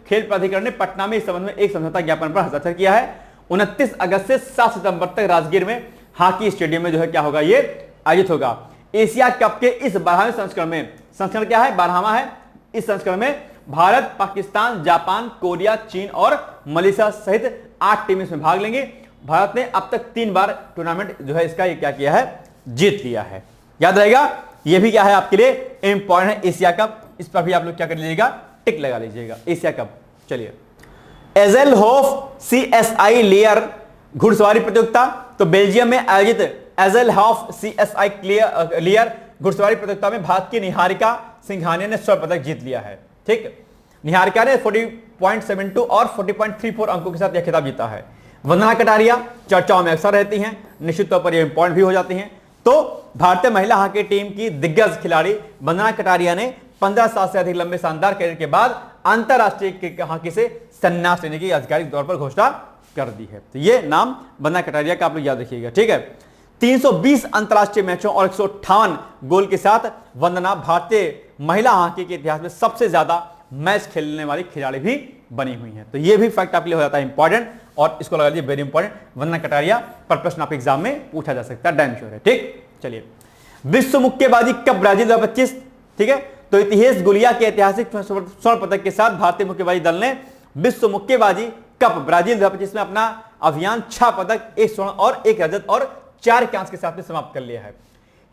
खेल प्राधिकरण ने पटना में इस संबंध में एक समझौता ज्ञापन पर हस्ताक्षर किया है। 29 अगस्त से 7 सितंबर तक राजगीर में हॉकी स्टेडियम में जो है क्या होगा, ये आयोजित होगा। एशिया कप के इस 12वें संस्करण में, संस्करण क्या है, 12वां है, इस संस्करण में भारत, पाकिस्तान, जापान, कोरिया, चीन और मलेशिया सहित 8 टीमें इसमें भाग लेंगे। भारत ने अब तक 3 बार टूर्नामेंट जो है इसका ये क्या किया है, जीत लिया है। याद रहेगा, ये भी क्या है आपके लिए इंपॉर्टेंट है, एशिया कप। इस पर भी आप लोग क्या कर लीजिएगा, टिक लगा लीजिएगा, एशिया कप। चलिए एज़ेलहोफ सीएसआई लेयर घुड़सवारी प्रतियोगिता, तो बेल्जियम में आयोजित एज़ेलहोफ सीएसआई लेयर घुड़सवारी प्रतियोगिता में भारत की निहारिका सिंघानिया ने स्वर्ण पदक जीत लिया है। ठीक, निहारिका ने 40.72 और 40.34 अंकों के साथ यह खिताब जीता है। वंदना कटारिया चर्चाओं में अक्सर रहती हैं, निश्चित तौर पर ये इंपॉर्टेंट भी हो जाती हैं। तो भारतीय महिला हॉकी टीम की दिग्गज खिलाड़ी वंदना कटारिया ने 15 साल से अधिक लंबे शानदार कैरियर के बाद अंतरराष्ट्रीय हॉकी से संन्यास लेने की आधिकारिक तौर पर घोषणा कर दी है। तो ये नाम वंदना कटारिया का आप लोग याद रखिएगा, ठीक है। 320 अंतरराष्ट्रीय मैचों और 158 गोल के साथ वंदना भारतीय महिला हॉकी के इतिहास में सबसे ज्यादा मैच खेलने वाली खिलाड़ी भी बनी हुई है। तो ये भी फैक्ट आपके लिए हो जाता है इंपॉर्टेंट, और इसको लगा लीजिए वेरी इंपॉर्टेंट। वंदना कटारिया पर प्रश्न आपके एग्जाम में पूछा जा सकता है, डैम श्योर है, ठीक। चलिए, विश्व मुक्केबाजी कप ब्राजील 2025, ठीक है। तो इतिहास गुलिया के ऐतिहासिक स्वर्ण पदक के साथ भारतीय मुक्केबाजी दल ने विश्व मुक्केबाजी कप ब्राजील 2025 में अपना अभियान 6 पदक, 1 स्वर्ण और 1 रजत और 4 कांस्य के साथ में समाप्त कर लिया है।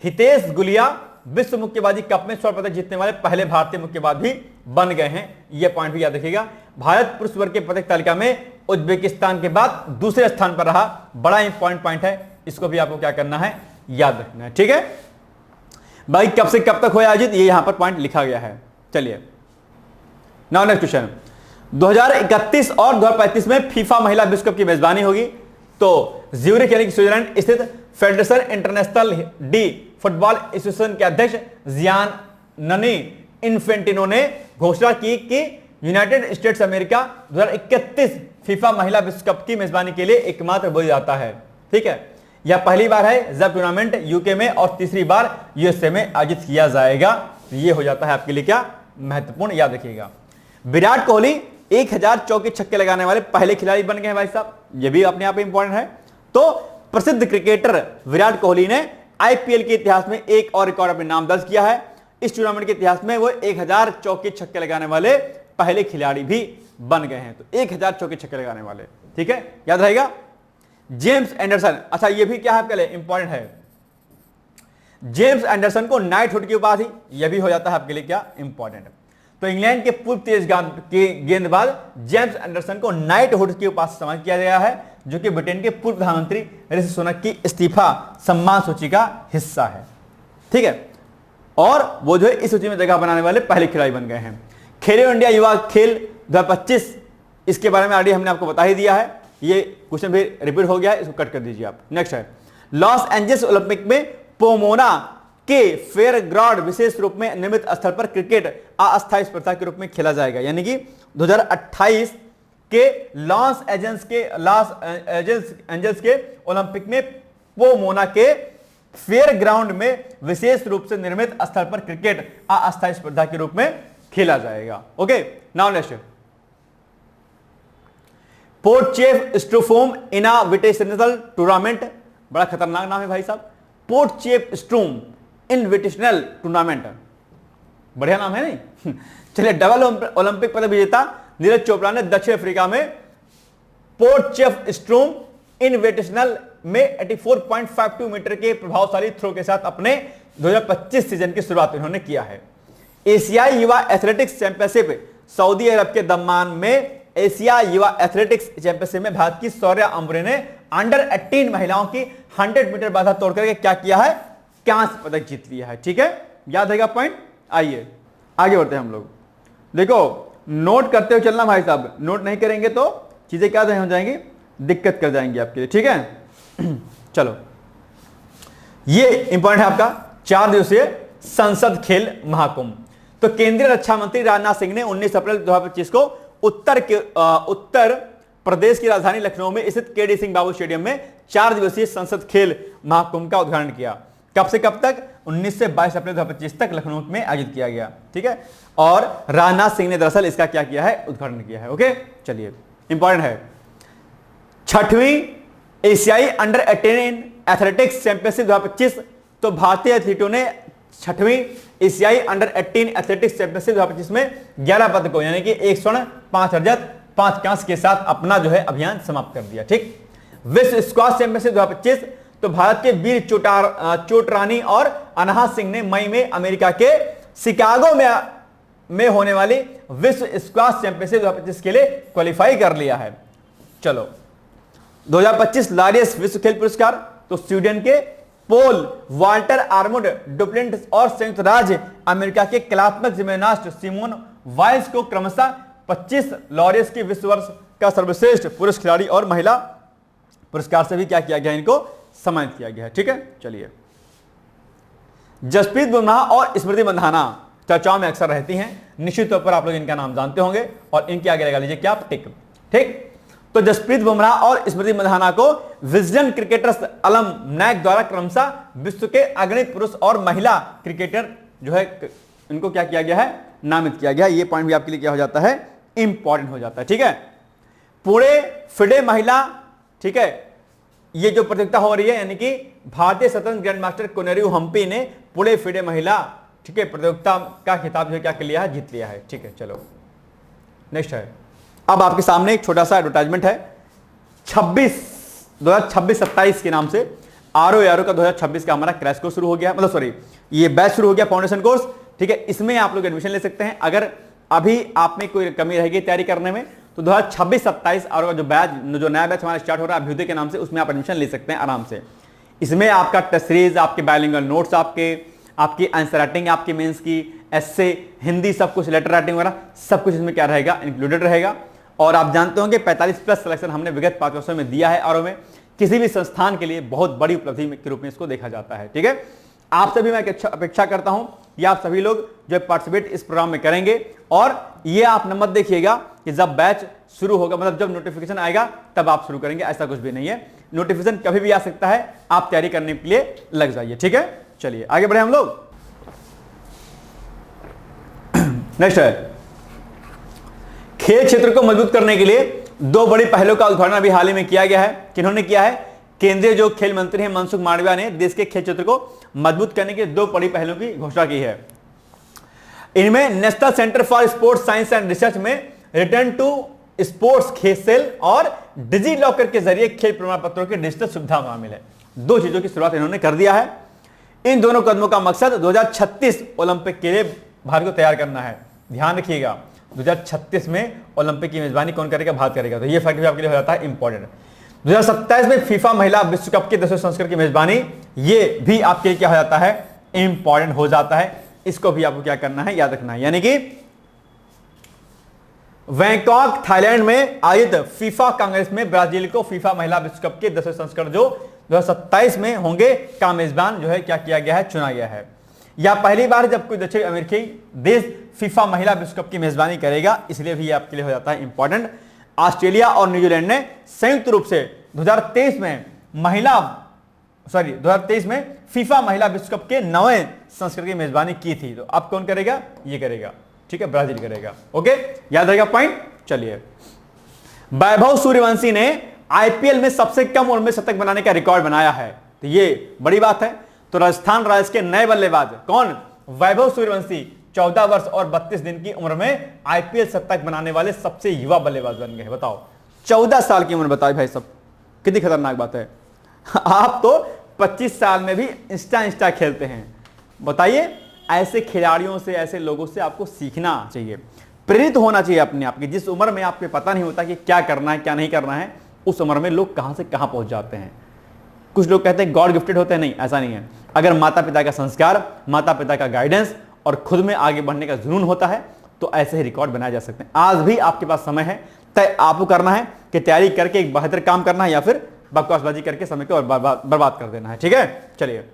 हितेश गुलिया विश्व मुक्केबाजी कप में स्वर्ण पदक जीतने वाले पहले भारतीय मुक्केबाज भी बन गए हैं। यह पॉइंट भी याद रखिएगा। भारत पुरुष वर्ग के पदक तालिका में उज्बेकिस्तान के बाद दूसरे स्थान पर रहा। बड़ा इंपॉर्टेंट पॉइंट है, इसको भी आपको क्या करना है, याद रखना है, ठीक है भाई। कब से कब तक हो आयोजित, ये यहां पर पॉइंट लिखा गया है। चलिए, नाउ नेक्स्ट क्वेश्चन। 2031 और 2035 में फीफा महिला विश्व कप की मेजबानी होगी। तो ज्यूरिख यानी कि स्विट्जरलैंड स्थित federation international D football association के अध्यक्ष जियाननी इन्फेंटिनो ने घोषणा की कि यूनाइटेड स्टेट्स अमेरिका 2031 फीफा महिला विश्व कप की मेजबानी के लिए एकमात्र बोला जाता है, ठीक है। यह पहली बार है जब टूर्नामेंट यूके में और तीसरी बार यूएसए में आयोजित किया जाएगा। ये हो जाता है आपके लिए क्या महत्वपूर्ण, याद रखिएगा। विराट कोहली 1000 चौके छक्के लगाने वाले पहले खिलाड़ी बन गए हैं भाई साहब, ये भी अपने आप में इंपॉर्टेंट है। तो प्रसिद्ध क्रिकेटर विराट कोहली ने आईपीएल के इतिहास में एक और रिकॉर्ड अपने नाम दर्ज किया है। इस टूर्नामेंट के इतिहास में वो 1000 चौके छक्के लगाने वाले पहले खिलाड़ी भी बन गए हैं। तो 1000 चौके छक्के लगाने वाले, ठीक है, याद रहेगा। जेम्स एंडरसन, अच्छा ये भी क्या है आपके लिए इंपॉर्टेंट है। जेम्स एंडरसन को नाइटहुड की उपाधि, यह भी हो जाता है आपके लिए क्या इंपॉर्टेंट। तो इंग्लैंड के पूर्व तेज गेंदबाज जेम्स एंडरसन को नाइटहुड की उपाधि से सम्मानित किया गया है, जो कि ब्रिटेन के पूर्व प्रधानमंत्री ऋषि सुनक की इस्तीफा सम्मान सूची का हिस्सा है, ठीक है। और वो जो है इस सूची में जगह बनाने वाले पहले खिलाड़ी बन गए हैं। खेलो इंडिया युवा खेल 2025, इसके बारे में ऑलरेडी हमने आपको बता ही दिया है। ये क्वेश्चन भी रिपीट हो गया है, इसको कट कर दीजिए आप। नेक्स्ट है, लॉस एंजल्स ओलंपिक में पोमोना के फेयर ग्राउंड विशेष रूप में निर्मित स्थल पर क्रिकेट अस्थायी स्पर्धा के रूप में खेला जाएगा। यानी कि 2028 के लॉस एंजल्स के ओलंपिक में पोमोना के फेयर ग्राउंड में विशेष रूप से निर्मित स्थल पर क्रिकेट अस्थायी स्पर्धा के रूप में खेला जाएगा। Okay, now next, पोर्टचेफ-स्ट्रूम invitational tournament, बड़ा खतरनाक नाम है भाई साहब, पोर्टचेफ-स्ट्रूम इनविटेशनल टूर्नामेंट, बढ़िया नाम है नहीं। चलिए, डबल ओलंपिक पदक विजेता नीरज चोपड़ा ने दक्षिण अफ्रीका में पोर्टचेफ-स्ट्रूम इनविटेशनल में 84.52 मीटर के प्रभावशाली थ्रो के साथ अपने 2025 सीजन की शुरुआत इन्होंने किया है। एशियाई युवा एथलेटिक्स चैंपियनशिप सऊदी अरब के दम्मान में एशिया युवा एथलेटिक्स चैंपियनशिप में भारत की शौर्या अंबरे ने अंडर 18 महिलाओं की 100 मीटर बाधा तोड़कर क्या किया है, कांस्य पदक जीत लिया है, ठीक है, याद रहेगा पॉइंट। आइए आगे बढ़ते हैं हम लोग। देखो, नोट करते हुए चलना भाई साहब, नोट नहीं करेंगे तो चीजें क्या हो जाएंगी, दिक्कत कर जाएंगी आपके लिए, ठीक है। चलो, ये इंपॉर्टेंट है आपका 4 दिवसीय संसद खेल महाकुंभ। तो केंद्रीय रक्षा मंत्री राजनाथ सिंह ने 19 अप्रैल 2025 को उत्तर प्रदेश की राजधानी लखनऊ में स्थित केडी सिंह बाबू स्टेडियम में 4 दिवसीय संसद खेल महाकुंभ का उद्घाटन किया। कब से कब तक, 19 से 22 अप्रैल 2025 तक लखनऊ में आयोजित किया गया, ठीक है। और राजनाथ सिंह ने दरअसल इसका क्या किया है, उद्घाटन किया है। ओके, चलिए, इंपॉर्टेंट है 6वीं एशियाई अंडर 18 एथलेटिक्स चैंपियनशिप 2025। तो भारतीय एथलीटों ने 6वीं एशियाई अंडर 18 एथलेटिक्स चैंपियनशिप 2025 में 11 पदकों यानी कि 1 स्वर्ण 5 रजत 5 कांस्य के साथ अपना जो है अभियान समाप्त कर दिया, ठीक। विश्व स्क्वाश चैंपियनशिप 2025, तो भारत के वीर चोटरानी और अनहा सिंह ने मई में अमेरिका के शिकागो में होने वाली विश्व स्क्वाश चैंपियनशिप 2025 के लिए क्वालिफाई कर लिया है। चलो, 2025 लारियस विश्व खेल पुरस्कार, तो स्वीडन के पोल वाल्टर आर्मुड डुप्लेंटिस और संयुक्त राज्य अमेरिका के कलात्मक जिम्नास्ट सिमोन वाइल्स को क्रमशः 25 लॉरियस की विश्व वर्ष का सर्वश्रेष्ठ पुरुष खिलाड़ी और महिला पुरस्कार से भी क्या किया गया, इनको सम्मानित किया गया है, ठीक है। चलिए, जसप्रीत बुमराह और स्मृति मंधाना चर्चाओं में अक्सर रहती हैं, निश्चित तौर पर आप लोग इनका नाम जानते होंगे और इनके आगे लगा लीजिए क्या, टिक, ठीक। तो जसप्रीत बुमराह और स्मृति मंधाना को विजडन क्रिकेटर्स अलमनैक द्वारा क्रमशः विश्व के अग्रणी पुरुष और महिला क्रिकेटर जो है इनको क्या किया गया है, नामित किया गया। ये पॉइंट भी आपके लिए क्या हो जाता है, इंपॉर्टेंट हो जाता है। ठीक है, पूरे फिडे महिला, ठीक है, ये जो प्रतियोगिता हो रही है यानी कि भारतीय स्वतंत्र ग्रैंड मास्टर कोनेरू हम्पी ने पूरे फिडे महिला, ठीक है, प्रतियोगिता का खिताब जो क्या कर लिया है, जीत लिया है। ठीक है, चलो नेक्स्ट है। अब आपके सामने एक छोटा सा एडवर्टाइजमेंट है 2026-27 के नाम से ROARO का 2026 का हमारा क्रैश कोर्स शुरू हो गया, मतलब सॉरी ये बैच शुरू हो गया, फाउंडेशन कोर्स। ठीक है, इसमें आप लोग एडमिशन ले सकते हैं। अगर अभी आप में कोई कमी रहेगी तैयारी करने में तो 2026-27 RO का जो नया बैच हमारा स्टार्ट हो रहा है अभ्युदय के नाम से, उसमें आप एडमिशन ले सकते हैं आराम से। इसमें आपका टेस्ट सीरीज, आपके बायलिंगुअल नोट्स, आपकी आंसर राइटिंग, आपकी मेंस की एस्से, हिंदी, सब कुछ, लेटर राइटिंग वगैरह सब कुछ इसमें क्या रहेगा, इंक्लूडेड रहेगा। और आप जानते होंगे 45+ सिलेक्शन हमने विगत 5 वर्षों में दिया है RO में। किसी भी संस्थान के लिए बहुत बड़ी उपलब्धि के रूप में इसको देखा जाता है। ठीक है, आप सभी मैं अपेक्षा करता हूं कि आप सभी लोग जो पार्टिसिपेट इस प्रोग्राम में करेंगे। और ये आप मत देखिएगा कि जब बैच शुरू होगा, मतलब जब नोटिफिकेशन आएगा तब आप शुरू करेंगे, ऐसा कुछ भी नहीं है। नोटिफिकेशन कभी भी आ सकता है, आप तैयारी करने के लिए लग जाइए। ठीक है, चलिए आगे बढ़े हम लोग। नेक्स्ट है, खेल क्षेत्र को मजबूत करने के लिए 2 बड़ी पहलों का उद्घाटन अभी हाल ही में किया गया है। किन्होंने किया है, केंद्रीय जो खेल मंत्री हैं मनसुख मांडविया ने देश के खेल क्षेत्र को मजबूत करने के 2 बड़ी पहलों की घोषणा की है। इनमें national centre for sports science and research में रिटर्न टू स्पोर्ट्स खेल सेल और डिजी लॉकर के जरिए खेल प्रमाण पत्रों की डिजिटल सुविधा शामिल है। 2 चीजों की शुरुआत इन्होंने कर दिया है। इन दोनों कदमों का मकसद 2036 ओलंपिक के लिए भारत को तैयार करना है। ध्यान रखिएगा, 2036 में ओलंपिक की मेजबानी कौन करेगा, भारत करेगा। तो ये फैक्ट भी आपके लिए हो जाता है इंपॉर्टेंट। 2027 में फीफा महिला विश्व कप के 10वें संस्करण की मेजबानी, ये भी आपके लिए क्या हो जाता है, इंपॉर्टेंट हो जाता है। इसको भी आपको क्या करना है, याद रखना है। यानी कि बैंकॉक थाईलैंड में आयोजित फीफा कांग्रेस में ब्राजील को फीफा महिला विश्व कप के 10वें संस्करण जो 2027 में होंगे का मेजबान जो है क्या किया गया है, चुना गया है। यह पहली बार जब कोई दक्षिण अमेरिकी देश फीफा महिला विश्व कप की मेजबानी करेगा, इसलिए भी आपके लिए हो जाता है इंपॉर्टेंट। ऑस्ट्रेलिया और न्यूजीलैंड ने संयुक्त रूप से 2023 में फीफा महिला विश्व कप के 9वें संस्करण की मेजबानी की थी। तो अब कौन करेगा, ये करेगा। ठीक है, ब्राजील करेगा। ओके, याद रहेगा पॉइंट। चलिए, वैभव सूर्यवंशी ने IPL में सबसे कम उम्र में शतक बनाने का रिकॉर्ड बनाया है। तो ये बड़ी बात है। तो राजस्थान रॉयल्स के नए बल्लेबाज कौन, वैभव सूर्यवंशी 14 वर्ष और 32 दिन की उम्र में IPL शतक बनाने वाले सबसे युवा बल्लेबाज बन गए। बताओ, 14 साल की उम्र, बताओ भाई सब, कितनी खतरनाक बात है। आप तो 25 साल में भी इंस्टा खेलते हैं। बताइए, ऐसे खिलाड़ियों से, ऐसे लोगों से आपको सीखना चाहिए, प्रेरित होना चाहिए अपने आप की। जिस उम्र में आपको पता नहीं होता कि क्या करना है क्या नहीं करना है, उस उम्र में लोग कहां से कहां पहुंच जाते हैं। कुछ लोग कहते हैं गॉड गिफ्टेड होते हैं, नहीं, ऐसा नहीं है। अगर माता पिता का संस्कार, माता पिता का गाइडेंस और खुद में आगे बढ़ने का जुनून होता है तो ऐसे ही रिकॉर्ड बनाए जा सकते हैं। आज भी आपके पास समय है, तय आपको करना है कि तैयारी करके एक बेहतर काम करना है या फिर बकवासबाजी करके समय को बर्बाद कर देना है। ठीक है, चलिए,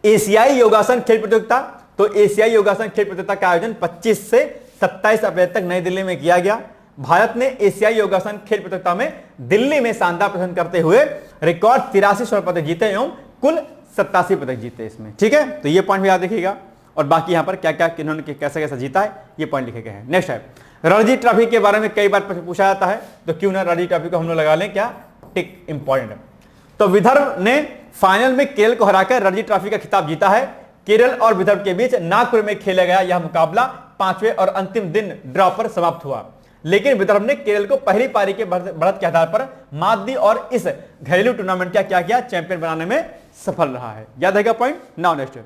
एशियाई योगासन खेल प्रतियोगिता। तो एशियाई योगासन खेल प्रतियोगिता का आयोजन 25 से 27 अप्रैल तक नई दिल्ली में किया गया। भारत ने एशियाई योगासन खेल प्रतियोगिता में दिल्ली में शानदार प्रदर्शन करते हुए रिकॉर्ड 83 स्वर्ण पदक जीते एवं कुल 87 पदक जीते इसमें। ठीक है, तो ये पॉइंट भी याद रखिएगा। और बाकी यहां पर क्या क्या किन्होंने कैसा कैसा जीता है ये पॉइंट लिखे गए हैं। नेक्स्ट है, रणजी ट्रॉफी के बारे में कई बार पूछा जाता है, तो क्यों ना रणजी ट्रॉफी को हम लोग लगा लें क्या, टिक, इंपॉर्टेंट है। तो विदर्भ ने फाइनल में केरल को हराकर रणजी ट्रॉफी का खिताब जीता है। केरल और विदर्भ के बीच नागपुर में खेला गया यह मुकाबला 5वें और अंतिम दिन ड्रॉ पर समाप्त हुआ, लेकिन विदर्भ ने केरल को पहली पारी के बढ़त के आधार पर मात दी और इस घरेलू टूर्नामेंट का क्या किया, चैंपियन बनाने में सफल रहा है। याद रहेगा point. Now next,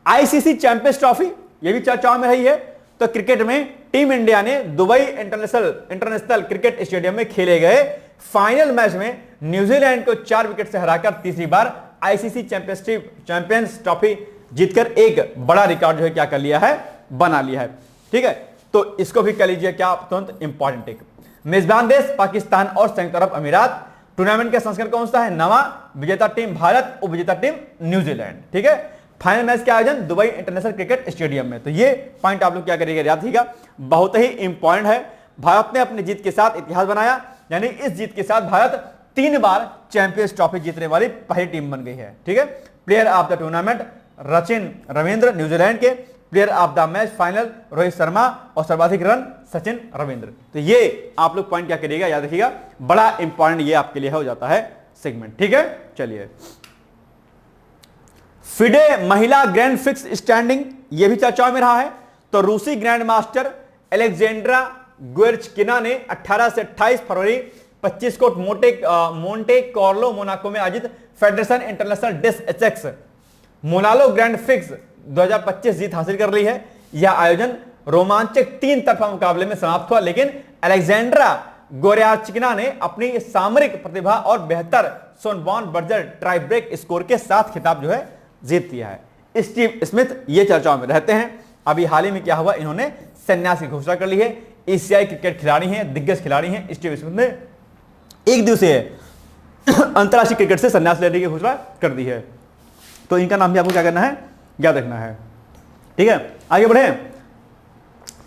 ICC champions trophy, ये भी चर्चाओं में रही है। तो क्रिकेट में टीम इंडिया ने दुबई इंटरनेशनल क्रिकेट स्टेडियम में खेले गए फाइनल मैच में न्यूजीलैंड को 4 विकेट से हराकर तीसरी बार ICC चैंपियंस ट्रॉफी जीतकर एक बड़ा रिकॉर्ड जो है क्या कर लिया है, बना लिया है। ठीक है, तो इसको भी कह लीजिए क्या, तुरंत इंपॉर्टेंट। एक मेजबान देश पाकिस्तान और संयुक्त अरब अमीरात। टूर्नामेंट का संस्करण कौन सा है, 9वां। विजेता टीम भारत, उपविजेता टीम न्यूजीलैंड। ठीक है, फाइनल मैच का आयोजन दुबई इंटरनेशनल क्रिकेट स्टेडियम में। तो ये पॉइंट आप लोग क्या करिएगा, याद रखिएगा, बहुत ही इंपॉर्टेंट है। भारत ने अपनी जीत के साथ इतिहास बनाया, यानी इस जीत के साथ भारत 3 बार चैंपियंस ट्रॉफी जीतने वाली पहली टीम बन गई है। ठीक है, player of the tournament Rachin Ravindra New Zealand के, player of the match final Rohit Sharma और सर्वाधिक रन सचिन रविंद्र। तो ये आप लोग पॉइंट क्या करिएगा, याद रखिएगा, बड़ा इंपॉर्टेंट ये आपके लिए हो जाता है सेगमेंट। ठीक है, चलिए फिडे महिला ग्रैंड फिक्स स्टैंडिंग, ये भी चर्चाओं में रहा है। तो रूसी ग्रैंड मास्टर एलेक्जेंड्रा ग्वेर्चकिना ने 18 से 28 फरवरी 25 को मोंटे कार्लो मोनाको में आयोजित फेडरेशन इंटरनेशनल डिस एचएक्स मोनालो ग्रैंड फिक्स 2025 जीत हासिल कर ली है। यह आयोजन रोमांचक 3 तरफा मुकाबले में समाप्त हुआ, लेकिन अलेक्जेंड्रा गोर्याचकिना ने अपनी सामरिक प्रतिभा और बेहतर सोनबॉर्न बर्जर ट्राई ब्रेक स्कोर के साथ खिताब जो है जीत लिया है। स्टीव स्मिथ ये चर्चाओं में रहते हैं। अभी हाल ही में क्या हुआ, इन्होंने संन्यास की घोषणा कर ली है। एशियाई क्रिकेट खिलाड़ी हैं, दिग्गज खिलाड़ी हैं। स्टीव स्मिथ ने एक दिवसीय अंतरराष्ट्रीय क्रिकेट से संन्यास लेने की घोषणा कर दी है। तो इनका नाम भी आपको क्या करना है, याद रखना है। ठीक है, आगे बढ़े।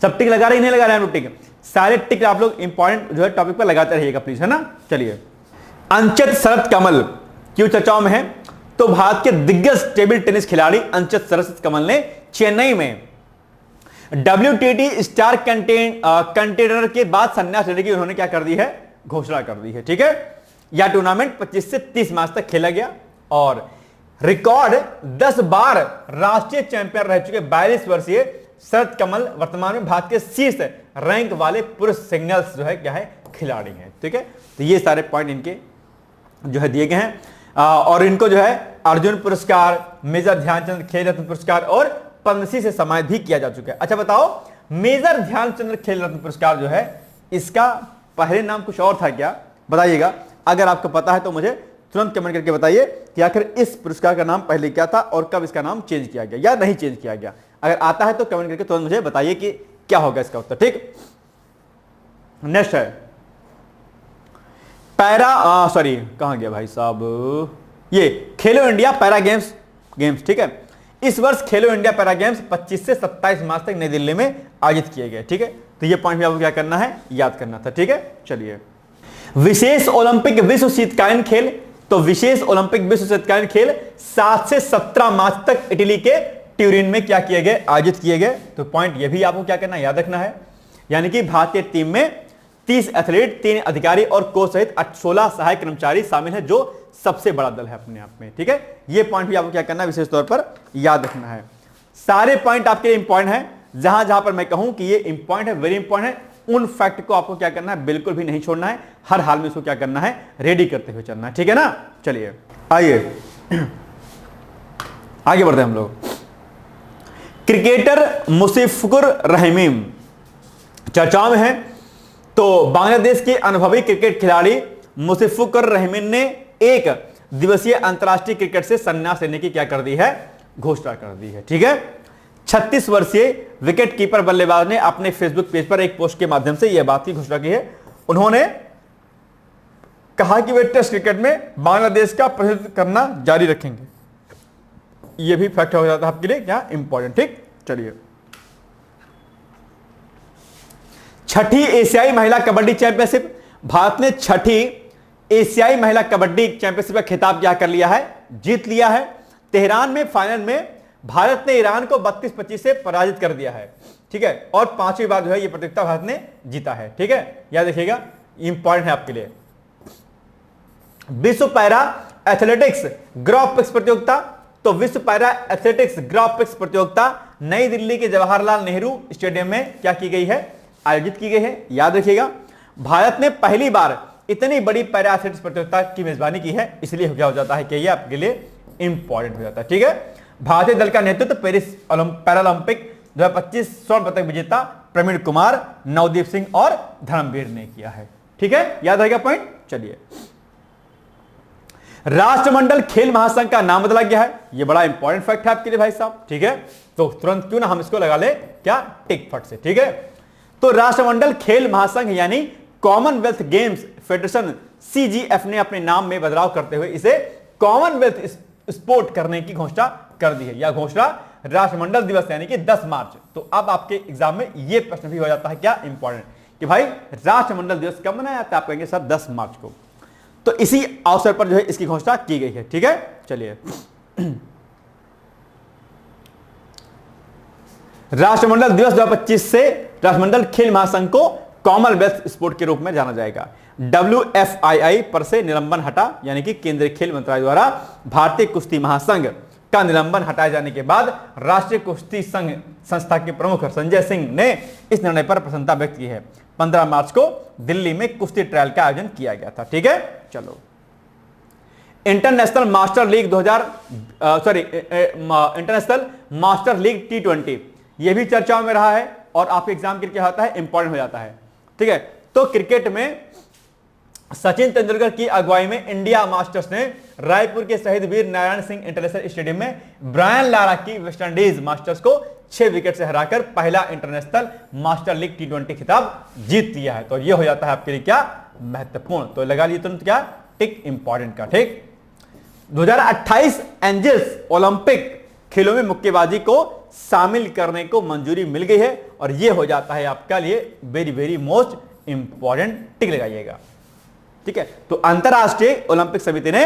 सब टिक लगा रहे, नहीं लगा रहे हैं टिक, सारे टिक आप लोग इंपॉर्टेंट जो है टॉपिक पर लगाते रहिएगा प्लीज, है ना। चलिए, अंचित शरत कमल क्यों चर्चाओं में है, तो भारत के दिग्गज टेबल टेनिस खिलाड़ी अंचित शरत कमल ने चेन्नई में WTT स्टार कंटेनर के बाद संन्यास लेने की उन्होंने क्या कर दी है, घोषणा कर दी है। ठीक है, यह टूर्नामेंट 25 से 30 मार्च तक खेला गया और रिकॉर्ड 10 बार राष्ट्रीय चैंपियन रह चुके 42 वर्षीय शरत कमल वर्तमान में भारत के शीर्ष रैंक वाले पुरुष सिंगल्स जो है क्या है, खिलाड़ी हैं। ठीक है, तो ये सारे पॉइंट इनके जो है दिए गए हैं और इनको जो है अर्जुन पुरस्कार, मेजर ध्यानचंद खेल रत्न पुरस्कार और पद्मश्री से सम्मानित भी किया जा चुका है। अच्छा बताओ, मेजर ध्यानचंद खेल रत्न पुरस्कार जो है, इसका पहले नाम कुछ और था क्या, बताइएगा। अगर आपको पता है तो मुझे तुरंत कमेंट करके बताइए कि आखिर इस पुरस्कार का नाम पहले क्या था और कब इसका नाम चेंज किया गया या नहीं चेंज किया गया। अगर आता है तो कमेंट करके तुरंत मुझे बताइए कि क्या होगा इसका उत्तर। ठीक, नेक्स्ट है कहां गया भाई साहब, ये खेलो इंडिया पैरा गेम्स। ठीक है, इस वर्ष खेलो इंडिया पैरा गेम्स 25 से 27 मार्च तक नई दिल्ली में आयोजित किए गए। ठीक है, तो ये पॉइंट भी आपको क्या करना है, याद करना था। ठीक है, चलिए, विशेष ओलंपिक विश्व शीतकालीन खेल। तो विशेष ओलंपिक विश्व शीतकालीन खेल 7 से 17 मार्च तक इटली के ट्यूरिन में क्या किए गए, आयोजित किए गए। तो पॉइंट ये भी आपको क्या करना है, याद रखना है। यानी कि भारतीय टीम में 30 एथलीट, 3 अधिकारी और कोच सहित 16 सहायक कर्मचारी शामिल है, जो सबसे बड़ा दल है अपने आप में। ठीक है, ये पॉइंट भी आपको क्या करना है, विशेष तौर पर याद रखना है। सारे पॉइंट आपके लिए इंपॉर्टेंट है। जहां जहां पर मैं कहूं कि ये इंपॉर्टेंट है, वेरी इंपॉर्टेंट है, उन फैक्ट को आपको क्या करना है, बिल्कुल भी नहीं छोड़ना है। हर हाल में इसको क्या करना है, रेडी करते हुए चलना है। ठीक है ना। चलिए आइए आगे बढ़ते हैं हम लोग। क्रिकेटर मुशफिकुर रहीम चर्चाओं में है। तो बांग्लादेश के अनुभवी क्रिकेट खिलाड़ी मुशफिकुर रहीम ने 1 दिवसीय अंतरराष्ट्रीय क्रिकेट से संन्यास लेने की क्या कर दी है, घोषणा कर दी है। ठीक है, 36 वर्षीय विकेट कीपर बल्लेबाज ने अपने फेसबुक पेज पर एक पोस्ट के माध्यम से यह बात की घोषणा की है। उन्होंने कहा कि वे टेस्ट क्रिकेट में बांग्लादेश का प्रतिनिधित्व करना जारी रखेंगे। यह भी फैक्ट हो जाता है आपके लिए क्या इंपॉर्टेंट। ठीक, चलिए, छठी एशियाई महिला कबड्डी चैंपियनशिप। भारत ने छठी एशियाई महिला कबड्डी चैंपियनशिप का खिताब क्या कर लिया है, जीत लिया है। तेहरान में फाइनल में भारत ने ईरान को 32-25 से पराजित कर दिया है। ठीक है, और 5वीं बार जो है ये प्रतियोगिता भारत ने जीता है। ठीक है, याद रखिएगा, इंपॉर्टेंट है आपके लिए। विश्व पैरा एथलेटिक्स ग्राफिक्स प्रतियोगिता। तो विश्व पैरा एथलेटिक्स ग्राफिक्स प्रतियोगिता नई दिल्ली के जवाहरलाल नेहरू स्टेडियम में क्या की गई है, आयोजित की गई है। याद रखिएगा, भारत ने पहली बार इतनी बड़ी पैरा एथलेटिक्स प्रतियोगिता की मेजबानी की है, इसलिए क्या हो जाता है कि यह आपके लिए इंपॉर्टेंट हो जाता है। ठीक है, भारतीय दल का नेतृत्व पेरिस पैरालंपिक 2025 स्वर्ण पदक विजेता प्रवीण कुमार, नवदीप सिंह और धर्मवीर ने किया है। ठीक है, याद रहेगा पॉइंट। चलिए, राष्ट्रमंडल खेल महासंघ का नाम बदला गया है। यह बड़ा इंपॉर्टेंट फैक्ट है आपके लिए भाई साहब। ठीक है, तो तुरंत क्यों ना हम इसको लगा ले क्या, टिक फट से। ठीक है, तो राष्ट्रमंडल खेल महासंघ यानी कॉमनवेल्थ गेम्स फेडरेशन CGF ने अपने नाम में बदलाव करते हुए इसे कॉमनवेल्थ स्पोर्ट करने की घोषणा कर दी है। यह घोषणा राष्ट्रमंडल दिवस यानी कि 10 मार्च। तो अब आपके एग्जाम में यह प्रश्न भी हो जाता है क्या, इंपॉर्टेंट, कि भाई राष्ट्रमंडल दिवस कब मनाया जाता है, आप कहेंगे सर 10 मार्च को। तो इसी अवसर पर जो है इसकी घोषणा की गई है। ठीक है, चलिए राष्ट्रमंडल दिवस 2025 से राष्ट्रमंडल खेल महासंघ को कॉमनवेल्थ स्पोर्ट के रूप में जाना जाएगा। WFII पर से निलंबन हटा, यानी कि केंद्रीय खेल मंत्रालय द्वारा भारतीय कुश्ती महासंघ का निलंबन हटाए जाने के बाद राष्ट्रीय कुश्ती संघ संस्था के प्रमुख संजय सिंह ने इस निर्णय पर प्रसन्नता व्यक्त की है। 15 मार्च को दिल्ली में कुश्ती ट्रायल का आयोजन किया गया था। ठीक है, चलो international master league international master league T20 यह भी चर्चाओं में रहा है और आपके एग्जाम के लिए क्या होता है, इंपॉर्टेंट हो जाता है। ठीक है, तो क्रिकेट में सचिन तेंदुलकर की अगुवाई में इंडिया मास्टर्स ने रायपुर के शहीद वीर नारायण सिंह इंटरनेशनल स्टेडियम में ब्रायन लारा की वेस्टइंडीज मास्टर्स को 6 विकेट से हराकर पहला इंटरनेशनल मास्टर लीग T20 खिताब जीत लिया है। तो यह हो जाता है आपके लिए क्या, महत्वपूर्ण। तो लगा लीजिए तुरंत क्या टिक, इंपॉर्टेंट का। ठीक, 2028 एंजल्स ओलंपिक खेलों में मुक्केबाजी को शामिल करने को मंजूरी मिल गई है और यह हो जाता है आपका लिए वेरी वेरी मोस्ट इंपॉर्टेंट, टिक लगाइएगा। ठीक है, तो अंतरराष्ट्रीय ओलंपिक समिति ने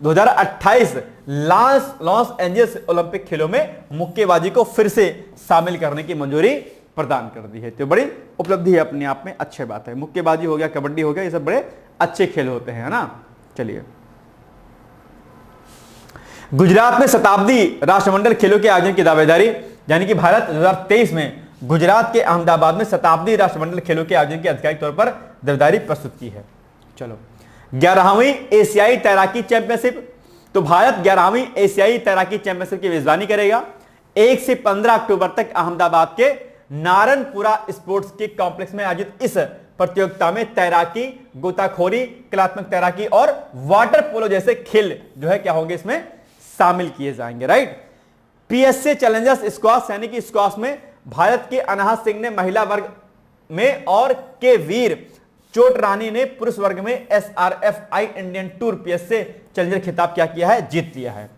2028 लॉस एंजल्स ओलंपिक खेलों में मुक्केबाजी को फिर से शामिल करने की मंजूरी प्रदान कर दी है। तो बड़ी उपलब्धि है अपने आप में, अच्छी बात है। मुक्केबाजी हो गया, कबड्डी हो गया, ये सब बड़े अच्छे खेल होते हैं, है ना। चलिए, गुजरात में शताब्दी राष्ट्रमंडल खेलों के आयोजन की दावेदारी, यानी कि भारत 2023 में गुजरात के अहमदाबाद में शताब्दी राष्ट्रमंडल खेलों के आयोजन की आधिकारिक तौर पर दावेदारी प्रस्तुत की है। चलो, 11वीं एशियाई तैराकी चैंपियनशिप, तो भारत 11वीं एशियाई तैराकी चैंपियनशिप की मेजबानी करेगा। 1 से 15 अक्टूबर तक अहमदाबाद के नारनपुरा स्पोर्ट्स के कॉम्प्लेक्स में आयोजित इस प्रतियोगिता में तैराकी, गोताखोरी, कलात्मक तैराकी और वाटर पोलो जैसे खेल जो है क्या होंगे, इसमें शामिल किए जाएंगे। राइट, PSA चैलेंजर्स स्क्वाश, यानी कि स्क्वाश में भारत के अनाहत सिंह ने महिला वर्ग में और के वीर चोट रानी ने पुरुष वर्ग में SRFI Indian tour PSA challenger खिताब क्या किया है, जीत लिया है।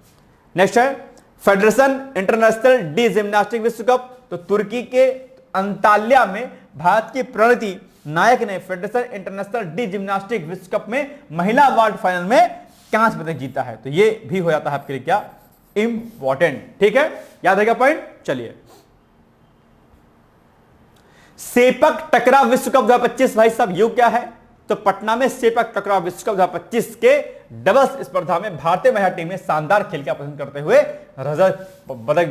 नेक्स्ट है फेडरेशन इंटरनेशनल डी जिम्नास्टिक विश्व कप, तो तुर्की के अंताल्या में भारत की प्रणति नायक ने फेडरेशन इंटरनेशनल डी जिम्नास्टिक विश्व कप में महिला वर्ल्ड फाइनल में कांस्य पदक जीता है। तो ये भी हो जाता है आपके लिए क्या, इंपॉर्टेंट। ठीक है, याद रहेगा पॉइंट। चलिए, सेपक टकराव विश्व कप 2025 भाई साहब यू क्या है, तो पटना में सेपक टकराव विश्व कप 2025 के डबल्स स्पर्धा में भारतीय महिला टीम ने शानदार खेल का प्रदर्शन करते हुए रजत पदक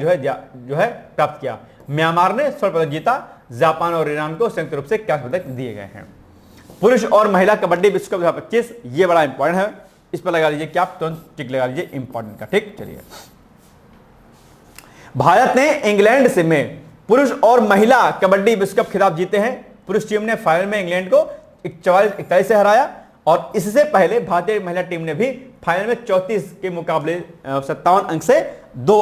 जो है प्राप्त किया। म्यांमार ने स्वर्ण पदक जीता, जापान और ईरान को संयुक्त रूप से कांस्य पदक दिए गए हैं। पुरुष और महिला कबड्डी विश्व कप 2025 ये बड़ा इंपॉर्टेंट है, इस पर लगा लीजिए क्या, तुरंत टिक लगा लीजिए, इंपॉर्टेंट का। ठीक, चलिए, भारत ने इंग्लैंड से में पुरुष और महिला कबड्डी विश्व कप खिताब जीते हैं। पुरुष टीम ने फाइनल में इंग्लैंड को 44-41 से हराया और इससे पहले भारतीय महिला टीम ने भी फाइनल में 34 के मुकाबले 57 अंक से 2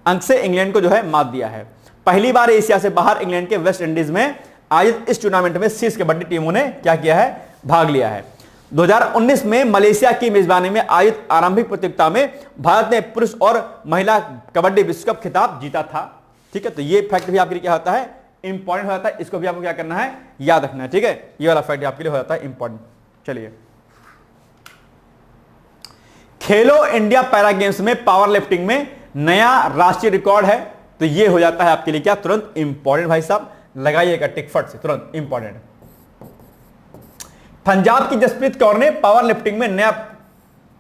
अंक से इंग्लैंड को जो है मात दिया है। पहली बार एशिया से बाहर इंग्लैंड के वेस्ट इंडीज में आयोजित इस टूर्नामेंट में 30 कबड्डी टीमों ने क्या किया है, भाग लिया है। 2019 में मलेशिया की मेजबानी में आयोजित आरंभिक प्रतियोगिता में भारत ने पुरुष और महिला कबड्डी विश्व कप खिताब जीता था। ठीक है, तो ये फैक्ट भी आपके लिए क्या होता है, इंपॉर्टेंट हो जाता है, इसको भी आपको क्या करना है, याद रखना है। ठीक है, ये वाला फैक्ट आपके लिए हो जाता है इंपॉर्टेंट। चलिए, खेलो इंडिया पैरा गेम्स में पावर लिफ्टिंग में नया राष्ट्रीय रिकॉर्ड है, तो ये हो जाता है आपके लिए क्या, तुरंत इंपॉर्टेंट। भाई साहब लगाइएगा टिक फट से, तुरंत इंपॉर्टेंट। पंजाब की जसप्रीत कौर ने पावर लिफ्टिंग में नया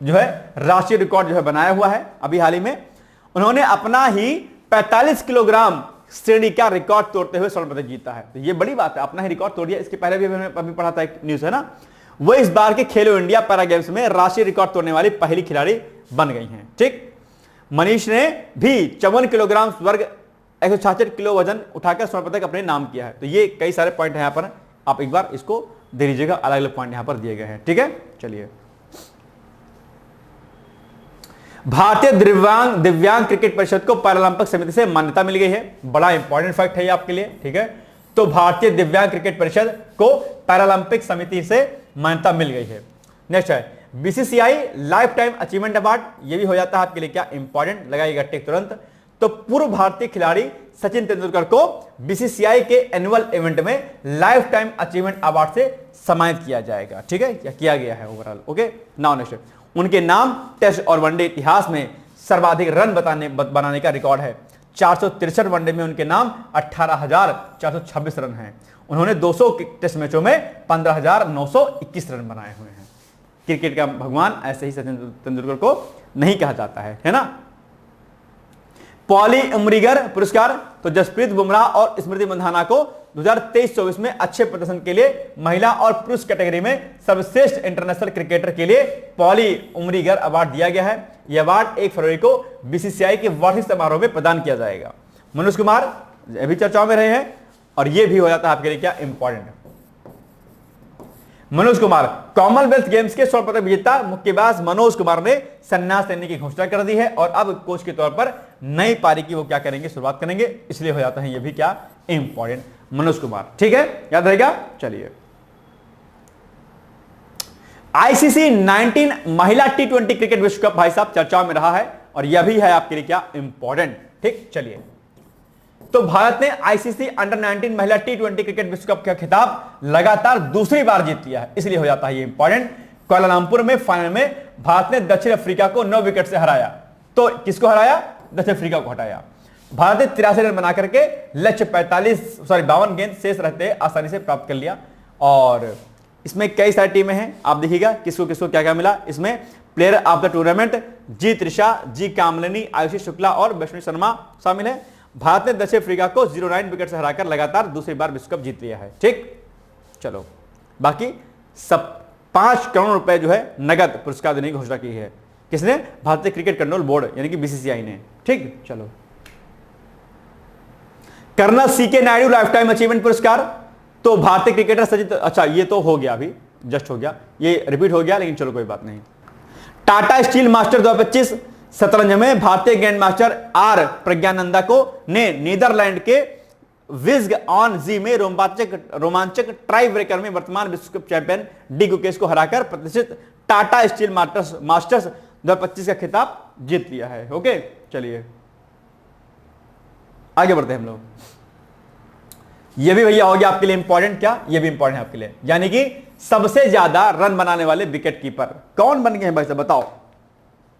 जो है राष्ट्रीय रिकॉर्ड जो है बनाया हुआ है। अभी हाल ही में उन्होंने अपना ही 45 किलोग्राम श्रेणी का रिकॉर्ड तोड़ते हुए स्वर्ण पदक जीता है। तो ये बड़ी बात है, अपना ही रिकॉर्ड तोड़ दिया। इसके पहले भी हमने अभी पढ़ा था एक न्यूज है ना, वो इस बार के खेलो इंडिया पैरा गेम्स में राष्ट्रीय रिकॉर्ड तोड़ने वाली पहली खिलाड़ी बन गई हैं। ठीक, मनीष ने भी 54 किलोग्राम वर्ग 166 किलो वजन उठाकर स्वर्ण पदक अपने नाम किया है। तो ये कई सारे पॉइंट है, यहाँ पर आप एक बार इसको दे लीजिएगा, अलग अलग पॉइंट यहां पर दिए गए हैं। ठीक है, चलिए, भारतीय दिव्यांग क्रिकेट परिषद को पैरालंपिक समिति से मान्यता मिल गई है। बड़ा इंपॉर्टेंट फैक्ट है ये आपके लिए। ठीक है, तो भारतीय दिव्यांग क्रिकेट परिषद को पैरालंपिक समिति से मान्यता मिल गई है। नेक्स्ट है BCCI life time achievement award, ये भी हो जाता है आपके लिए क्या, इंपॉर्टेंट। लगाइएगा टिक तुरंत। तो पूर्व भारतीय खिलाड़ी सचिन तेंदुलकर को बीसीसीआई के एनुअल इवेंट में लाइफ टाइम अचीवमेंट अवार्ड से सम्मानित किया जाएगा। ठीक है, या किया गया है ओवरऑल। ओके, नाउ नेक्स्ट, उनके नाम टेस्ट और वनडे इतिहास में सर्वाधिक रन बनाने का रिकॉर्ड है। 463 वनडे में उनके नाम 18,426 रन हैं। उन्होंने 200 टेस्ट मैचों में 15,921 रन बनाए हुए हैं। क्रिकेट का भगवान ऐसे ही सचिन तेंदुलकर को नहीं कहा जाता है ना। पॉली उमरीगर पुरस्कार, तो जसप्रीत बुमराह और स्मृति मंधाना को 2023-24 में अच्छे प्रदर्शन के लिए महिला और पुरुष कैटेगरी में सर्वश्रेष्ठ इंटरनेशनल क्रिकेटर के लिए पॉली उमरीगर अवार्ड दिया गया है। यह अवार्ड 1 फरवरी को बीसीसीआई के वार्षिक समारोह में प्रदान किया जाएगा। मनोज कुमार अभी चर्चाओं में रहे हैं और यह भी हो जाता है आपके लिए क्या important. Manoj Kumar Commonwealth games के स्वर्ण पदक विजेता मुक्केबाज मनोज कुमार ने संन्यास लेने की घोषणा कर दी है और अब कोच के तौर पर नई पारी की वो क्या करेंगे, शुरुआत करेंगे, इसलिए हो जाता है ये भी क्या इंपॉर्टेंट मनोज कुमार। ठीक है, याद रहेगा। चलिए, आईसीसी 19 महिला T20 क्रिकेट विश्व कप भाई साहब चर्चाओं में रहा है और यह भी है आपके लिए क्या इंपॉर्टेंट। ठीक, चलिए, तो भारत ने आईसीसी अंडर 19 महिला T20 क्रिकेट विश्व कप का खिताब लगातार दूसरी बार जीत लिया है, इसलिए हो जाता है ये इंपॉर्टेंट। कुआलालंपुर में फाइनल में भारत ने दक्षिण अफ्रीका को 9 विकेट से हराया। तो किसको हराया? दक्षिण अफ्रीका को हटाया। भारत ने 83 रन बना करके लक्ष्य 52 गेंद शेष रहते आसानी से प्राप्त कर लिया। और इसमें कई सारी टीमें हैं, आप देखिएगा किसको किसको क्या क्या मिला। इसमें प्लेयर ऑफ द टूर्नामेंट जी त्रिशा, जी कामलिनी, आयुषी शुक्ला और वैष्णवी शर्मा शामिल है। भारत ने दक्षिण अफ्रीका को 09 विकेट से हराकर लगातार दूसरी बार विश्व कप जीत लिया है। ठीक, चलो, बाकी सब 5 करोड़ रुपए जो है नगद पुरस्कार देने की घोषणा की है। किसने? भारतीय क्रिकेट कंट्रोल बोर्ड यानी कि बीसीसीआई ने। ठीक, चलो, colonel CK Naidu lifetime achievement पुरस्कार, तो भारतीय क्रिकेटर सचिन, अच्छा ये तो हो गया, अभी जस्ट हो गया, ये रिपीट हो गया, लेकिन चलो कोई बात नहीं। टाटा स्टील मास्टर 2025 शतरंज में भारतीय ग्रैंड मास्टर आर प्रज्ञानंदा को ने नीदरलैंड के विज्ग ऑन जी में रोमांचक ट्राई ब्रेकर में वर्तमान विश्व कप चैंपियन डी गुकेश को हराकर प्रतिष्ठित टाटा स्टील मास्टर्स 2025 का खिताब जीत लिया है। ओके, चलिए आगे बढ़ते हैं हम लोग। यह भी भैया हो गया आपके लिए इंपॉर्टेंट। क्या? यह भी इंपॉर्टेंट है आपके लिए, यानी कि सबसे ज्यादा रन बनाने वाले विकेट कीपर कौन बन गए हैं भाई साहब, बताओ,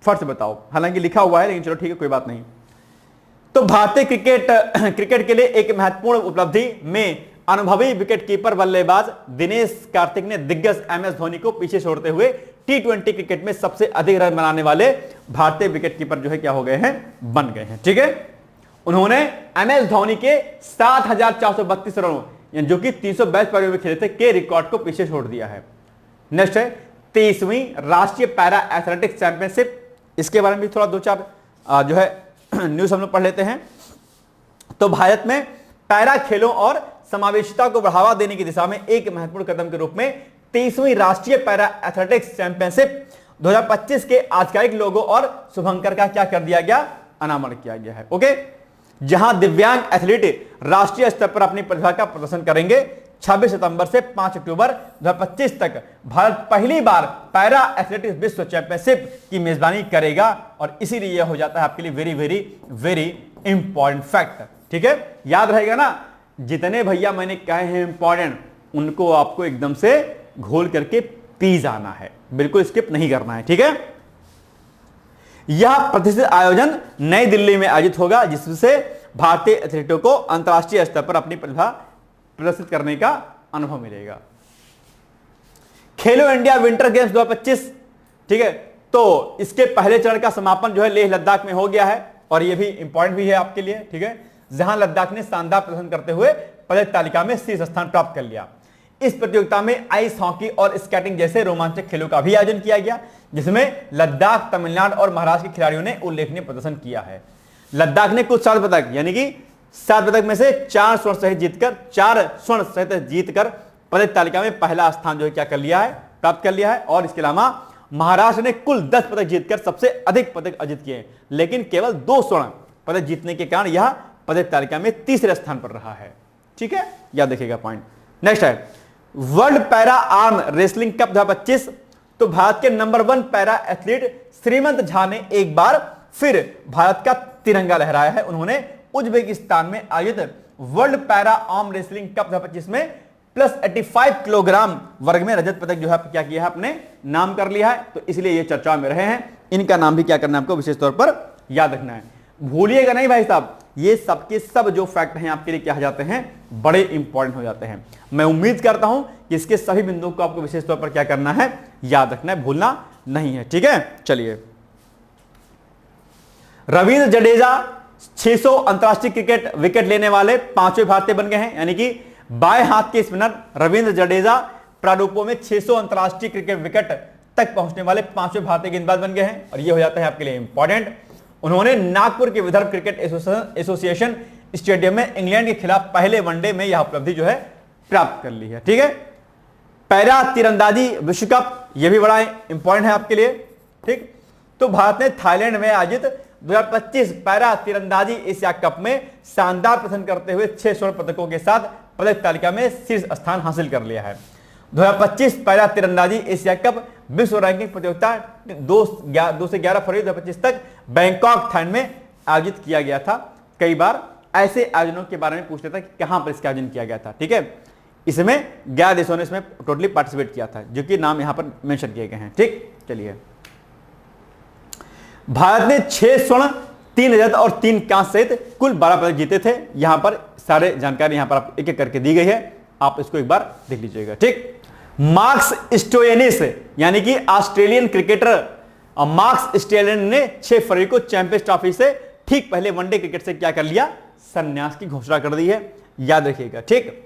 फट से बताओ। हालांकि लिखा हुआ है लेकिन चलो ठीक है, कोई बात नहीं। तो भारतीय क्रिकेट के लिए एक महत्वपूर्ण उपलब्धि में अनुभवी विकेटकीपर बल्लेबाज दिनेश कार्तिक ने दिग्गज एमएस धोनी को पीछे छोड़ते हुए T20 क्रिकेट में सबसे अधिक रन बनाने वाले भारतीय विकेटकीपर जो है क्या हो गए हैं, बन गए हैं। ठीक है, उन्होंने एमएस धोनी के 7,432 रनों जो कि 322 पारियों में खेले थे के रिकॉर्ड को पीछे छोड़ दिया है। नेक्स्ट है 23वीं राष्ट्रीय पैरा एथलेटिक्स चैंपियनशिप। इसके बारे में भी थोड़ा 2-4 जो है न्यूज हम लोग पढ़ लेते हैं। तो भारत में पैरा खेलों और समावेशिता को बढ़ावा देने की दिशा में एक महत्वपूर्ण कदम के रूप में 23वीं राष्ट्रीय पैरा एथलेटिक्स चैंपियनशिप 2025 के आधिकारिक लोगो और शुभंकर का क्या कर दिया गया, अनावरण किया गया है। ओके, जहां दिव्यांग एथलीट राष्ट्रीय स्तर पर अपनी प्रतिभा का प्रदर्शन करेंगे। 26 सितंबर से 5 अक्टूबर 2025 तक भारत पहली बार पैरा एथलेटिक्स विश्व चैंपियनशिप की मेजबानी करेगा और इसीलिए यह हो जाता है आपके लिए very very very important fact. ठीक है, याद रहेगा ना, जितने भैया मैंने कहे हैं इंपॉर्टेंट उनको आपको एकदम से घोल करके पी जाना है, बिल्कुल स्किप नहीं करना है। ठीक है, यह प्रतिष्ठित आयोजन नई दिल्ली में आयोजित होगा जिससे भारतीय एथलीटों को अंतर्राष्ट्रीय स्तर पर अपनी प्रतिभा प्रदर्शित करने का अनुभव मिलेगा। खेलो इंडिया विंटर गेम्स 2025, ठीक है, तो इसके पहले चरण का समापन जो है लेह लद्दाख में हो गया है और यह भी इंपॉर्टेंट भी है आपके लिए। ठीक है, जहां लद्दाख ने शानदार प्रदर्शन करते हुए पदक तालिका में शीर्ष स्थान प्राप्त कर लिया। इस प्रतियोगिता में आइस हॉकी और स्केटिंग जैसे रोमांचक खेलों का भी आयोजन किया गया जिसमें लद्दाख, तमिलनाडु और महाराष्ट्र के खिलाड़ियों ने उल्लेखनीय प्रदर्शन किया है। लद्दाख ने कुल 7 पदक यानी कि 7 पदक में से 4 स्वर्ण सहित जीतकर पदक तालिका में पहला स्थान जो है क्या कर लिया है, प्राप्त कर लिया है। और इसके अलावा महाराष्ट्र ने कुल 10 पदक जीतकर सबसे अधिक पदक अर्जित किए, लेकिन केवल 2 स्वर्ण पदक जीतने के कारण यह पदक तालिका में तीसरे स्थान पर रहा है। ठीक है, याद देखिएगा पॉइंट। नेक्स्ट है world para arm wrestling cup 2025। तो भारत के नंबर 1 पैरा एथलीट श्रीमंत झा ने एक बार फिर भारत का तिरंगा लहराया है। उन्होंने उज्बेकिस्तान में आयोजित world para arm wrestling cup 2025 में +85 किलोग्राम वर्ग में रजत पदक जो है क्या किया है, अपने नाम कर लिया है। तो इसलिए ये चर्चा में रहे हैं। इनका नाम भी क्या करना है आपको विशेष तौर पर याद रखना है, भूलिएगा नहीं भाई साहब। ये सबके सब जो फैक्ट हैं आपके लिए क्या हो जाते हैं, बड़े इंपॉर्टेंट हो जाते हैं। मैं उम्मीद करता हूं कि इसके सभी बिंदुओं को आपको विशेष तौर पर क्या करना है, याद रखना है, भूलना नहीं है। ठीक है, चलिए। रविंद्र जडेजा 600 अंतरराष्ट्रीय क्रिकेट विकेट लेने वाले 5वें भारतीय बन गए हैं। यानी कि बाएं हाथ के स्पिनर रविंद्र जडेजा प्रारूपों में 600 अंतरराष्ट्रीय क्रिकेट विकेट तक पहुंचने वाले 5वें भारतीय गेंदबाज बन गए हैं। और यह हो जाता है आपके लिए इंपॉर्टेंट। उन्होंने नागपुर के विदर्भ क्रिकेट एसोसिएशन स्टेडियम में इंग्लैंड के खिलाफ पहले वनडे में यह उपलब्धि जो है प्राप्त कर ली है। ठीक है, पैरा तीरंदाजी विश्व कप, यह भी बड़ा इंपॉर्टेंट है आपके लिए। ठीक, तो भारत ने थाईलैंड में आयोजित 2025 पैरा तीरंदाजी एशिया कप में शानदार प्रदर्शन करते हुए 6 स्वर्ण पदकों के साथ पदक तालिका में शीर्ष स्थान हासिल कर लिया है। 2025 पैरा तीरंदाजी एशिया कप विश्व रैंकिंग प्रतियोगिता 2 से 11 फरवरी 2025 तक बैंकॉक थाईलैंड में आयोजित किया गया था। कई बार ऐसे आयोजनों के बारे में पूछते थे कि कहां पर इसका आयोजन किया गया था। ठीक है, इसमें 11 देशों ने इसमें टोटली पार्टिसिपेट किया था, जो कि नाम यहां पर मेंशन किए गए हैं। ठीक, चलिए। भारत ने 6 स्वर्ण 3 रजत और 3 कांस्य सहित कुल 12 पदक जीते थे। यहां पर सारे जानकारी यहां पर आप एक एक करके दी गई है, आप इसको एक बार देख लीजिएगा। ठीक, मार्कस स्टोयनिस यानी कि ऑस्ट्रेलियन क्रिकेटर मार्कस स्टोयनिस ने 6 फरवरी को चैंपियंस ट्रॉफी से ठीक पहले वनडे क्रिकेट से क्या कर लिया, संन्यास की घोषणा कर दी है, याद रखिएगा। ठीक,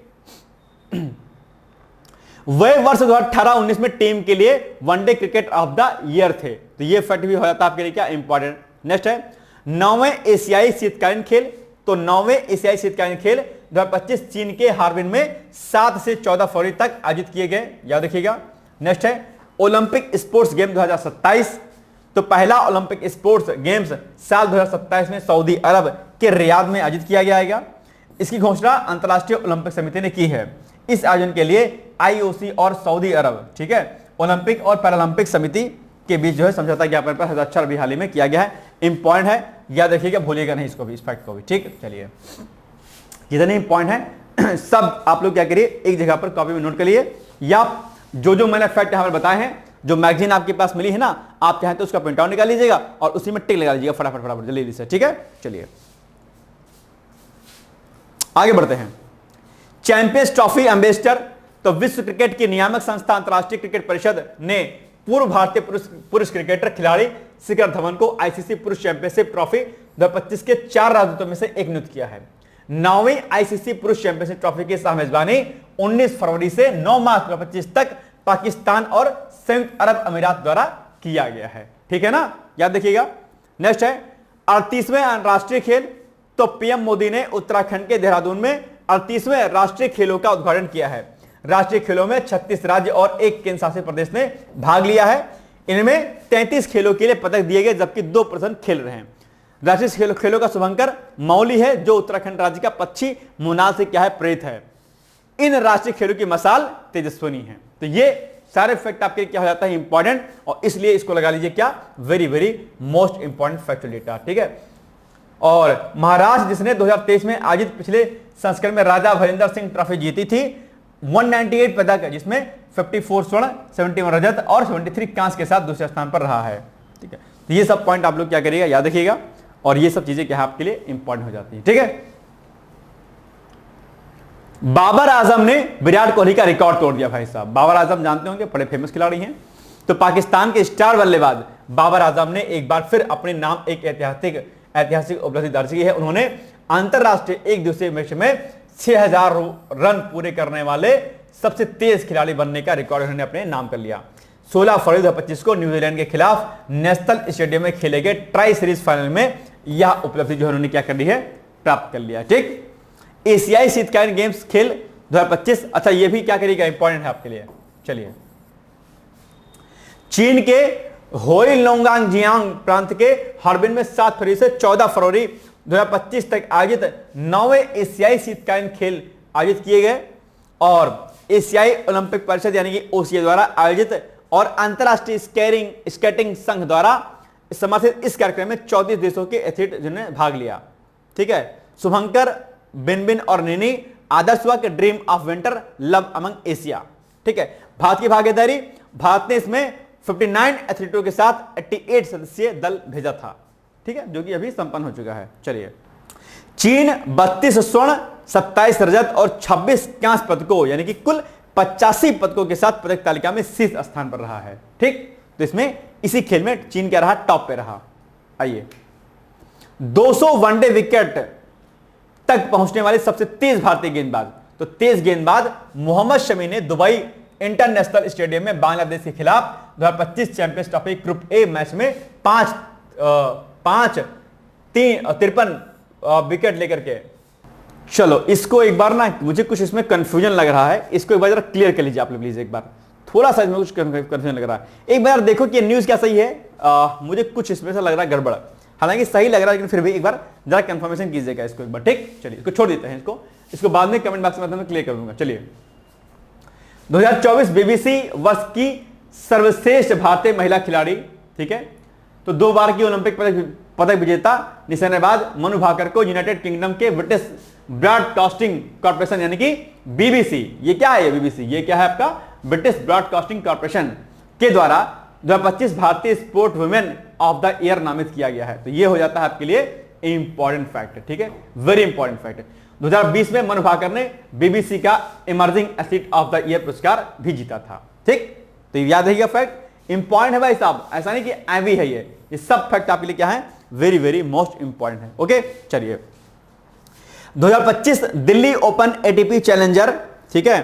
वह वर्ष 2018-19 में टीम के लिए one day cricket of the year थे। तो ये फैक्ट भी हो जाता है आपके लिए क्या इंपॉर्टेंट। नेक्स्ट है 9वें एशियाई शीतकालीन खेल। तो 9वें एशियाई शीतकालीन खेल 2025 चीन के हार्बिन में 7 से 14 फरवरी तक आयोजित किए गए, याद रखिएगा। नेक्स्ट है ओलंपिक स्पोर्ट्स गेम 2027। तो पहला ओलंपिक स्पोर्ट्स गेम्स साल 2027 में सऊदी अरब के रियाद में आयोजित किया जाएगा। इसकी घोषणा अंतर्राष्ट्रीय ओलंपिक समिति ने की है। इस आयोजन के लिए आईओसी और सऊदी अरब, ठीक है, ओलंपिक और पैरालंपिक समिति के बीच जो है समझौता ज्ञापन पर हस्ताक्षर भी हाल ही में किया गया है। इंपॉर्टेंट है, याद रखिएगा, भूलिएगा नहीं इसको भी, इस फैक्ट को भी। ठीक, चलिए। जितने इंपॉर्टेंट है सब आप लोग क्या करिए, एक जगह पर कॉपी में नोट करिए, या जो मैंने फैक्ट यहां पर बताए हैं, जो मैगजीन आपके पास मिली है ना, आप चाहें तो उसका प्रिंट आउट निकाल लीजिएगा और उसी में टिक लगा लीजिएगा फटाफट जल्दी से। ठीक है, चलिए आगे बढ़ते हैं। Champions trophy ambassador. तो विश्व क्रिकेट की नियामक संस्था अंतर्राष्ट्रीय क्रिकेट परिषद ने पूर्व भारतीय पुरुष क्रिकेटर खिलाड़ी शिखर धवन को आईसीसी पुरुष चैंपियनशिप ट्रॉफी 2025 के 4 राजदूतों में से एक नियुक्त किया है। 9वीं आईसीसी पुरुष चैंपियनशिप ट्रॉफी की सह मेजबानी 19 फरवरी से 9 मार्च 2025 तक पाकिस्तान और संयुक्त अरब अमीरात द्वारा किया गया है। ठीक है ना, याद रखिएगा। नेक्स्ट है 38वें अंतरराष्ट्रीय खेल। तो पीएम मोदी ने उत्तराखंड के देहरादून में 38वें राष्ट्रीय खेलों का उद्घाटन किया है। राष्ट्रीय खेलों में 36 राज्य और 1 केंद्र शासित प्रदेश ने भाग लिया है। इनमें 33 खेलों के लिए पदक दिए गए, जबकि 2% खेल रहे हैं। राष्ट्रीय खेलों का शुभंकर मौली है, जो उत्तराखंड राज्य का पक्षी मुनाल से क्या है, प्रेरित है। इन राष्ट्रीय खेलों की मसाल तेजस्विनी है। तो ये सारे फैक्ट आपके क्या हो जाता है, इंपॉर्टेंट, और इसलिए इसको लगा लीजिए क्या, very very most important factual data. ठीक है। और महाराष्ट्र जिसने 2023 में आयोजित पिछले संस्करण में राजा भजेंद्र सिंह ट्रॉफी जीती थी, 198 पदक, जिसमें 54 स्वर्ण, 71 रजत और 73 कांस्य के साथ दूसरे स्थान पर रहा है। ठीक है, तो ये सब पॉइंट आप लोग क्या करिएगा, याद रखिएगा, और ये सब चीजें क्या है आपके लिए इंपॉर्टेंट हो जाती है। ठीक है। बाबर आजम ने विराट कोहली का रिकॉर्ड तोड़ दिया। भाई साहब, बाबर आजम जानते होंगे, बड़े फेमस खिलाड़ी हैं। तो पाकिस्तान के स्टार बल्लेबाज बाबर आजम ने एक बार फिर अपने नाम एक ऐतिहासिक उपलब्धि दर्ज की है। उन्होंने अंतरराष्ट्रीय एक दिवसीय मैच में 6000 रन पूरे करने वाले सबसे तेज खिलाड़ी बनने का रिकॉर्ड उन्होंने अपने नाम कर लिया। 16 फरवरी 2025 को न्यूजीलैंड के खिलाफ नेशनल स्टेडियम में खेले गए ट्राई सीरीज फाइनल में यह उपलब्धि जो उन्होंने क्या कर ली है, प्राप्त कर लिया। ठीक। एशियाई शीतकालीन गेम्स खेल 2025, अच्छा ये भी क्या करेगा, इंपॉर्टेंट है आपके लिए। चलिए, चीन के होइलोंगांगजियांग प्रांत के हार्बिन में 7 फरवरी से 14 फरवरी 2025 तक आयोजित 9वें एशियाई शीतकालीन खेल आयोजित किए गए। और एशियाई ओलंपिक परिषद यानी कि ओसीए द्वारा आयोजित और अंतरराष्ट्रीय स्केटिंग संघ द्वारा सम्मानित इस कार्यक्रम में 34 देशों के एथलीट जिन्होंने भाग लिया। ठीक है, शुभंकर, बिनबिन और निनी आदर्श हुआ कि dream of winter love among Asia. ठीक है, भारत की भागीदारी, भारत ने इसमें 59 एथलीटों के साथ 88 सदस्यीय दल भेजा था। ठीक है, जो कि अभी संपन्न हो चुका है। चलिए, चीन 32 स्वर्ण, 27 रजत और 26 कांस्य पदकों यानी कि कुल 85 पदकों के साथ पदक तालिका में शीर्ष स्थान पर रहा है। ठीक, तो इसमें इसी खेल में चीन क्या रहा, टॉप पे रहा। आइए, 200 वनडे विकेट तक पहुंचने वाले सबसे तेज भारतीय गेंदबाज, तो तेज गेंदबाज मोहम्मद शमी ने दुबई इंटरनेशनल स्टेडियम में बांग्लादेश के खिलाफ 2025 champions trophy group A match में 53 विकेट लेकर के। चलो, इसको एक बार ना, मुझे कुछ इसमें कंफ्यूजन लग रहा है, इसको एक बार जरा क्लियर कर लीजिए आप लोग प्लीज। एक बार थोड़ा सा इसमें कुछ कंफ्यूजन लग रहा है, एक बार देखो कि न्यूज क्या सही है। मुझे कुछ इसमें से लग रहा है गड़बड़, हालांकि सही लग रहा है, लेकिन फिर भी एक बार जरा कंफर्मेशन कीजिएगा इसको एक बार। ठीक, चलिए इसको छोड़ देते हैं, इसको बाद में कमेंट बॉक्स में क्लियर कर दूंगा। चलिए, 2024 बीबीसी वर्ष की सर्वश्रेष्ठ भारतीय महिला खिलाड़ी। ठीक है, तो 2 बार की ओलंपिक पदक विजेता निशानेबाज मनु भाकर को यूनाइटेड किंगडम के ब्रिटिश ब्रॉडकास्टिंग कॉर्पोरेशन यानी कि बीबीसी, ये क्या है, बीबीसी ये क्या है आपका, ब्रिटिश ब्रॉडकास्टिंग कॉर्पोरेशन के द्वारा 2025 भारतीय sport women of the year नामित किया गया है। तो ये हो जाता है आपके लिए इंपॉर्टेंट फैक्ट। ठीक है, वेरी इंपॉर्टेंट फैक्ट। 2020 में मनु भाकर ने बीबीसी का emerging athlete of the year पुरस्कार भी जीता था। ठीक, तो याद रहिएगा, फैक्ट इंपॉर्टेंट है भाई साहब, ऐसा नहीं कि एवी है, ये सब फैक्ट आपके लिए क्या है, वेरी वेरी मोस्ट इंपॉर्टेंट है। ओके, चलिए, 2025 दिल्ली ओपन एटीपी चैलेंजर, ठीक है,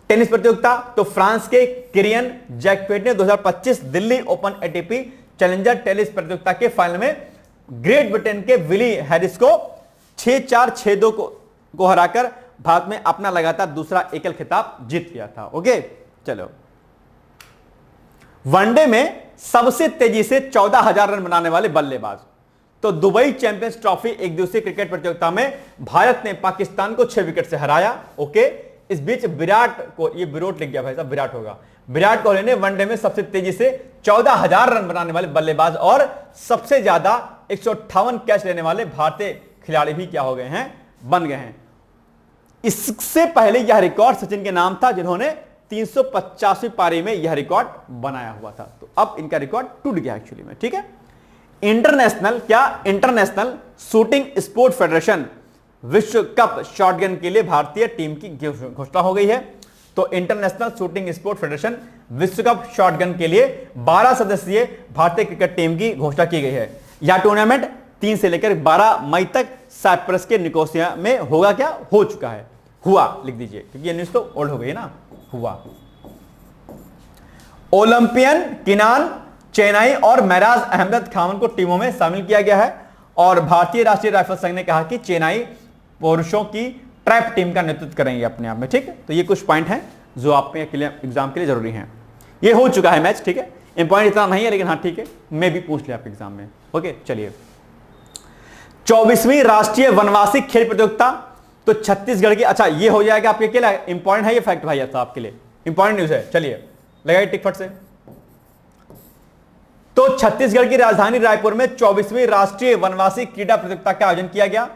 टेनिस प्रतियोगिता, तो फ्रांस के किरियन जैकपेट ने 2025 Delhi open ATP challenger tennis प्रतियोगिता के फाइनल में ग्रेट ब्रिटेन के विली हैरिस को 6-4, 6-2 को हराकर भारत में अपना लगातार दूसरा एकल खिताब जीत लिया था। ओके, चलो, वनडे में सबसे तेजी से 14,000 रन बनाने वाले बल्लेबाज, तो दुबई चैंपियंस ट्रॉफी एक दिवसीय क्रिकेट प्रतियोगिता में भारत ने पाकिस्तान को 6 विकेट से हराया। ओके, इस बीच विराट को, ये विराट लिख गया भाई साहब, विराट होगा, विराट कोहली ने वनडे में सबसे तेजी से 14,000 रन बनाने वाले बल्लेबाज और सबसे ज्यादा 158 कैच लेने वाले भारतीय खिलाड़ी भी क्या हो गए हैं, बन गए हैं। इससे पहले यह रिकॉर्ड सचिन के नाम था, जिन्होंने 350वीं पारी में यह रिकॉर्ड बनाया हुआ था। तो अब इनका रिकॉर्ड टूट गया एक्चुअली में। ठीक है, इंटरनेशनल शूटिंग स्पोर्ट फेडरेशन विश्व कप शॉटगन के लिए भारतीय टीम की घोषणा हो गई है। तो इंटरनेशनल शूटिंग स्पोर्ट फेडरेशन विश्व कप शॉटगन के लिए 12 सदस्यीय भारतीय क्रिकेट टीम की घोषणा की गई है। यह टूर्नामेंट 3 से लेकर 12 मई तक साइप्रस के निकोसिया में होगा। क्या हो चुका है, हुआ लिख दीजिए, क्योंकि ये न्यूज तो ओल्ड हो गई ना, हुआ। ओलंपियन किनान चेन्नई और महराज अहमद खान को टीमों में शामिल किया गया है। और भारतीय राष्ट्रीय राइफल संघ ने कहा कि चेन्नई पुरुषों की ट्रैप टीम का नेतृत्व करेंगे अपने आप में। ठीक है, तो ये कुछ पॉइंट हैं जो आप में एग्जाम के लिए जरूरी हैं। ये हो चुका है मैच। ठीक है, इंपॉर्टेंट इतना नहीं है, लेकिन हाँ ठीक है, मैं भी पूछ लिया आपके एग्जाम में। ओके, चलिए, 24वीं राष्ट्रीय वनवासी खेल प्रतियोगिता, तो छत्तीसगढ़ की, अच्छा ये हो जाएगा आपके लिए, इंपॉर्टेंट है ये फैक्ट भाई साहब आपके लिए, इंपॉर्टेंट न्यूज है। चलिए लगाइए टिकफट से। तो छत्तीसगढ़ की राजधानी रायपुर में 24वीं राष्ट्रीय वनवासी क्रीड़ा प्रतियोगिता का आयोजन किया गया।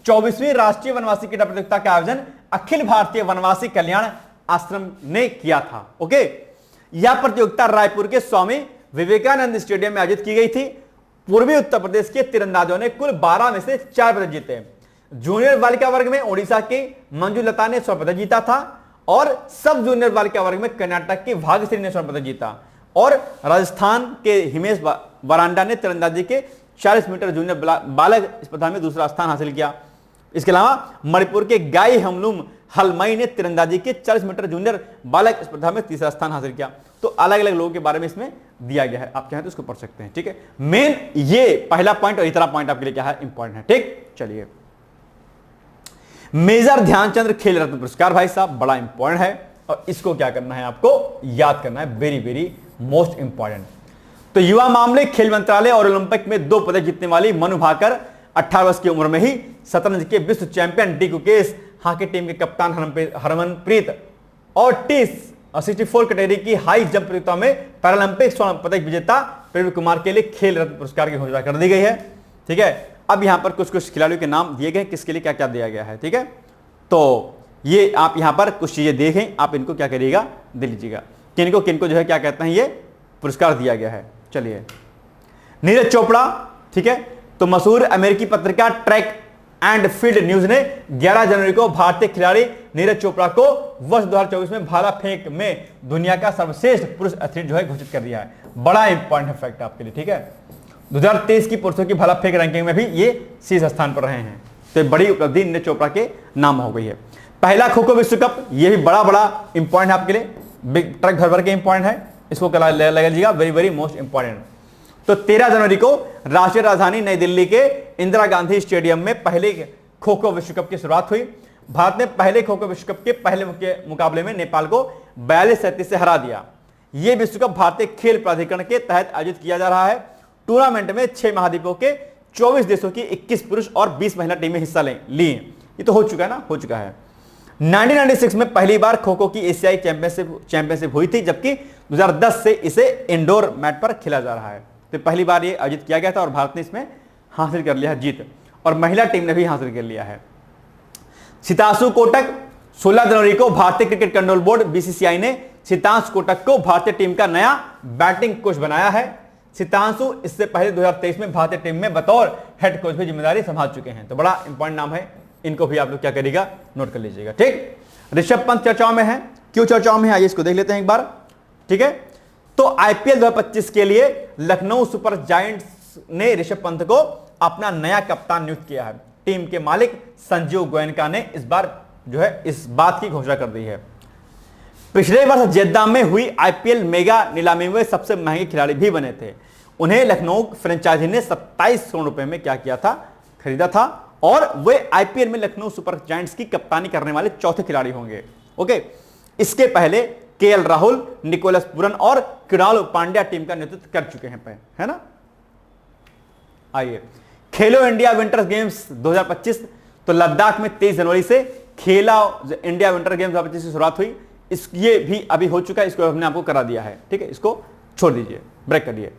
24वीं राष्ट्रीय वनवासी क्रीड़ा प्रतियोगिता का आयोजन अखिल भारतीय वनवासी कल्याण आश्रम ने किया था। ओके, यह प्रतियोगिता रायपुर के स्वामी विवेकानंद स्टेडियम में आयोजित की गई थी। पूर्वी उत्तर प्रदेश के तीरंदाजों ने कुल 12 में से 4 पदक जीते। जूनियर बालिका वर्ग में ओडिशा की मंजुलता ने स्वर्ण पदक जीता था और सब जूनियर बालिका वर्ग में कर्नाटक की भाग्यश्री ने स्वर्ण पदक जीता और राजस्थान के हिमेश वरांडा ने तीरंदाजी के 40 मीटर जूनियर बालक स्पर्धा में दूसरा स्थान हासिल किया। इसके अलावा मणिपुर के गाई हमलुम हलमई ने तीरंदाजी के 40 मीटर जूनियर बालक स्पर्धा में तीसरा स्थान हासिल किया। तो अलग अलग लोगों के बारे में इसमें दिया गया है, आप चाहें तो इसको पढ़ सकते हैं। ठीक है, मेन ये पहला पॉइंट और इतना पॉइंट आपके लिए क्या है, इंपॉर्टेंट है। ठीक, चलिए, मेजर ध्यानचंद्र खेल रत्न पुरस्कार भाई साहब बड़ा इंपॉर्टेंट है और इसको क्या करना है, आपको याद करना है, वेरी वेरी मोस्ट इंपॉर्टेंट। तो युवा मामले खेल मंत्रालय और ओलंपिक में 2 पदक जीतने वाली मनु भाकर 18 वर्ष की उम्र में ही शतरंज के विश्व champion D Gukesh, hockey team के कप्तान हरमनप्रीत और T64 कैटेगरी की हाई जंप प्रतियोगिता में पैरालंपिक स्वर्ण पदक विजेता प्रवीण कुमार के लिए खेल रत्न पुरस्कार की घोषणा कर दी गई है। ठीक है, अब यहां पर कुछ कुछ खिलाड़ियों के नाम दिए गए, किसके लिए क्या क्या दिया गया है। ठीक है, तो ये आप यहां पर कुछ चीजें देखें, आप इनको क्या करिएगा, दे लीजिएगा, किनको जो है क्या कहते हैं ये पुरस्कार दिया गया है। चलिए, नीरज चोपड़ा, ठीक है, तो मशहूर अमेरिकी पत्रिका ट्रैक एंड फील्ड न्यूज ने 11 जनवरी को भारतीय खिलाड़ी नीरज चोपड़ा को वर्ष 2024 में भाला फेंक में दुनिया का सर्वश्रेष्ठ पुरुष एथलीट जो है घोषित कर दिया है। बड़ा इंपॉर्टेंट फैक्ट आपके लिए। ठीक है, 2023 की पुरुषों की भाला फेंक रैंकिंग में भी ये शीर्ष स्थान पर रहे हैं, तो बड़ी उपलब्धि नीरज चोपड़ा के नाम हो गई है। पहला खो खो विश्व कप, ये भी बड़ा इंपॉर्टेंट है आपके लिए, बिग ट्रक भर के इंपॉर्टेंट है, इसको लगा लीजिएगा, वेरी मोस्ट इंपॉर्टेंट। तो 13 जनवरी को राष्ट्रीय राजधानी नई दिल्ली के इंदिरा गांधी स्टेडियम में पहले खो खो विश्व कप की शुरुआत हुई। भारत ने पहले खो खो विश्व कप के पहले मुकाबले में नेपाल को 42-37 से हरा दिया। यह विश्व कप भारतीय खेल प्राधिकरण के तहत आयोजित किया जा रहा है। टूर्नामेंट में 6 महाद्वीपों के 24 देशों की 21 पुरुष और 20 महिला टीमें हिस्सा ली। ये तो हो चुका है ना, हो चुका है। 1996 में पहली बार खो खो की एशियाई चैंपियनशिप हुई थी, जबकि 2010 से इसे इंडोर मैट पर खेला जा रहा है। तो पहली बार ये आयोजित किया गया था और भारत ने इसमें हासिल कर लिया है जीत, और महिला टीम ने भी हासिल कर लिया है। सितांशु कोटक, 16 जनवरी को भारतीय क्रिकेट कंट्रोल बोर्ड बीसीसीआई ने सितांशु कोटक को भारतीय टीम का नया बैटिंग कोच बनाया है। सितांशु इससे पहले 2023 में भारतीय टीम में बतौर हेड कोच भी जिम्मेदारी संभाल चुके हैं, तो बड़ा इंपॉर्टेंट नाम है, इनको भी आप लोग क्या करिएगा, नोट कर लीजिएगा। ठीक, ऋषभ पंत चर्चाओं में है, क्यों चर्चाओं में है आइए इसको देख लेते हैं एक बार। ठीक है, तो आईपीएल 2025 के लिए लखनऊ सुपर जायंट्स ने ऋषभ पंत को अपना नया कप्तान नियुक्त किया है। टीम के मालिक संजीव गोयनका ने इस बार जो है इस बात की घोषणा कर दी है। पिछले वर्ष जेद्दा में हुई आईपीएल मेगा नीलामी में सबसे महंगे खिलाड़ी भी बने थे। उन्हें लखनऊ फ्रेंचाइजी ने 27 करोड़ रुपए में क्या किया था, खरीदा था, और वे आईपीएल में लखनऊ सुपर जायंट्स की कप्तानी करने वाले चौथे खिलाड़ी होंगे। ओके, इसके पहले केएल राहुल, निकोलस पूरन और कृणाल पांड्या टीम का नेतृत्व कर चुके हैं, है ना। आइए, खेलो इंडिया विंटर गेम्स 2025, तो लद्दाख में 23 जनवरी से खेला इंडिया विंटर गेम्स 2025 की शुरुआत हुई। ये भी अभी हो चुका है, इसको हमने आपको करा दिया है। ठीक है, इसको छोड़ दीजिए, ब्रेक करिए।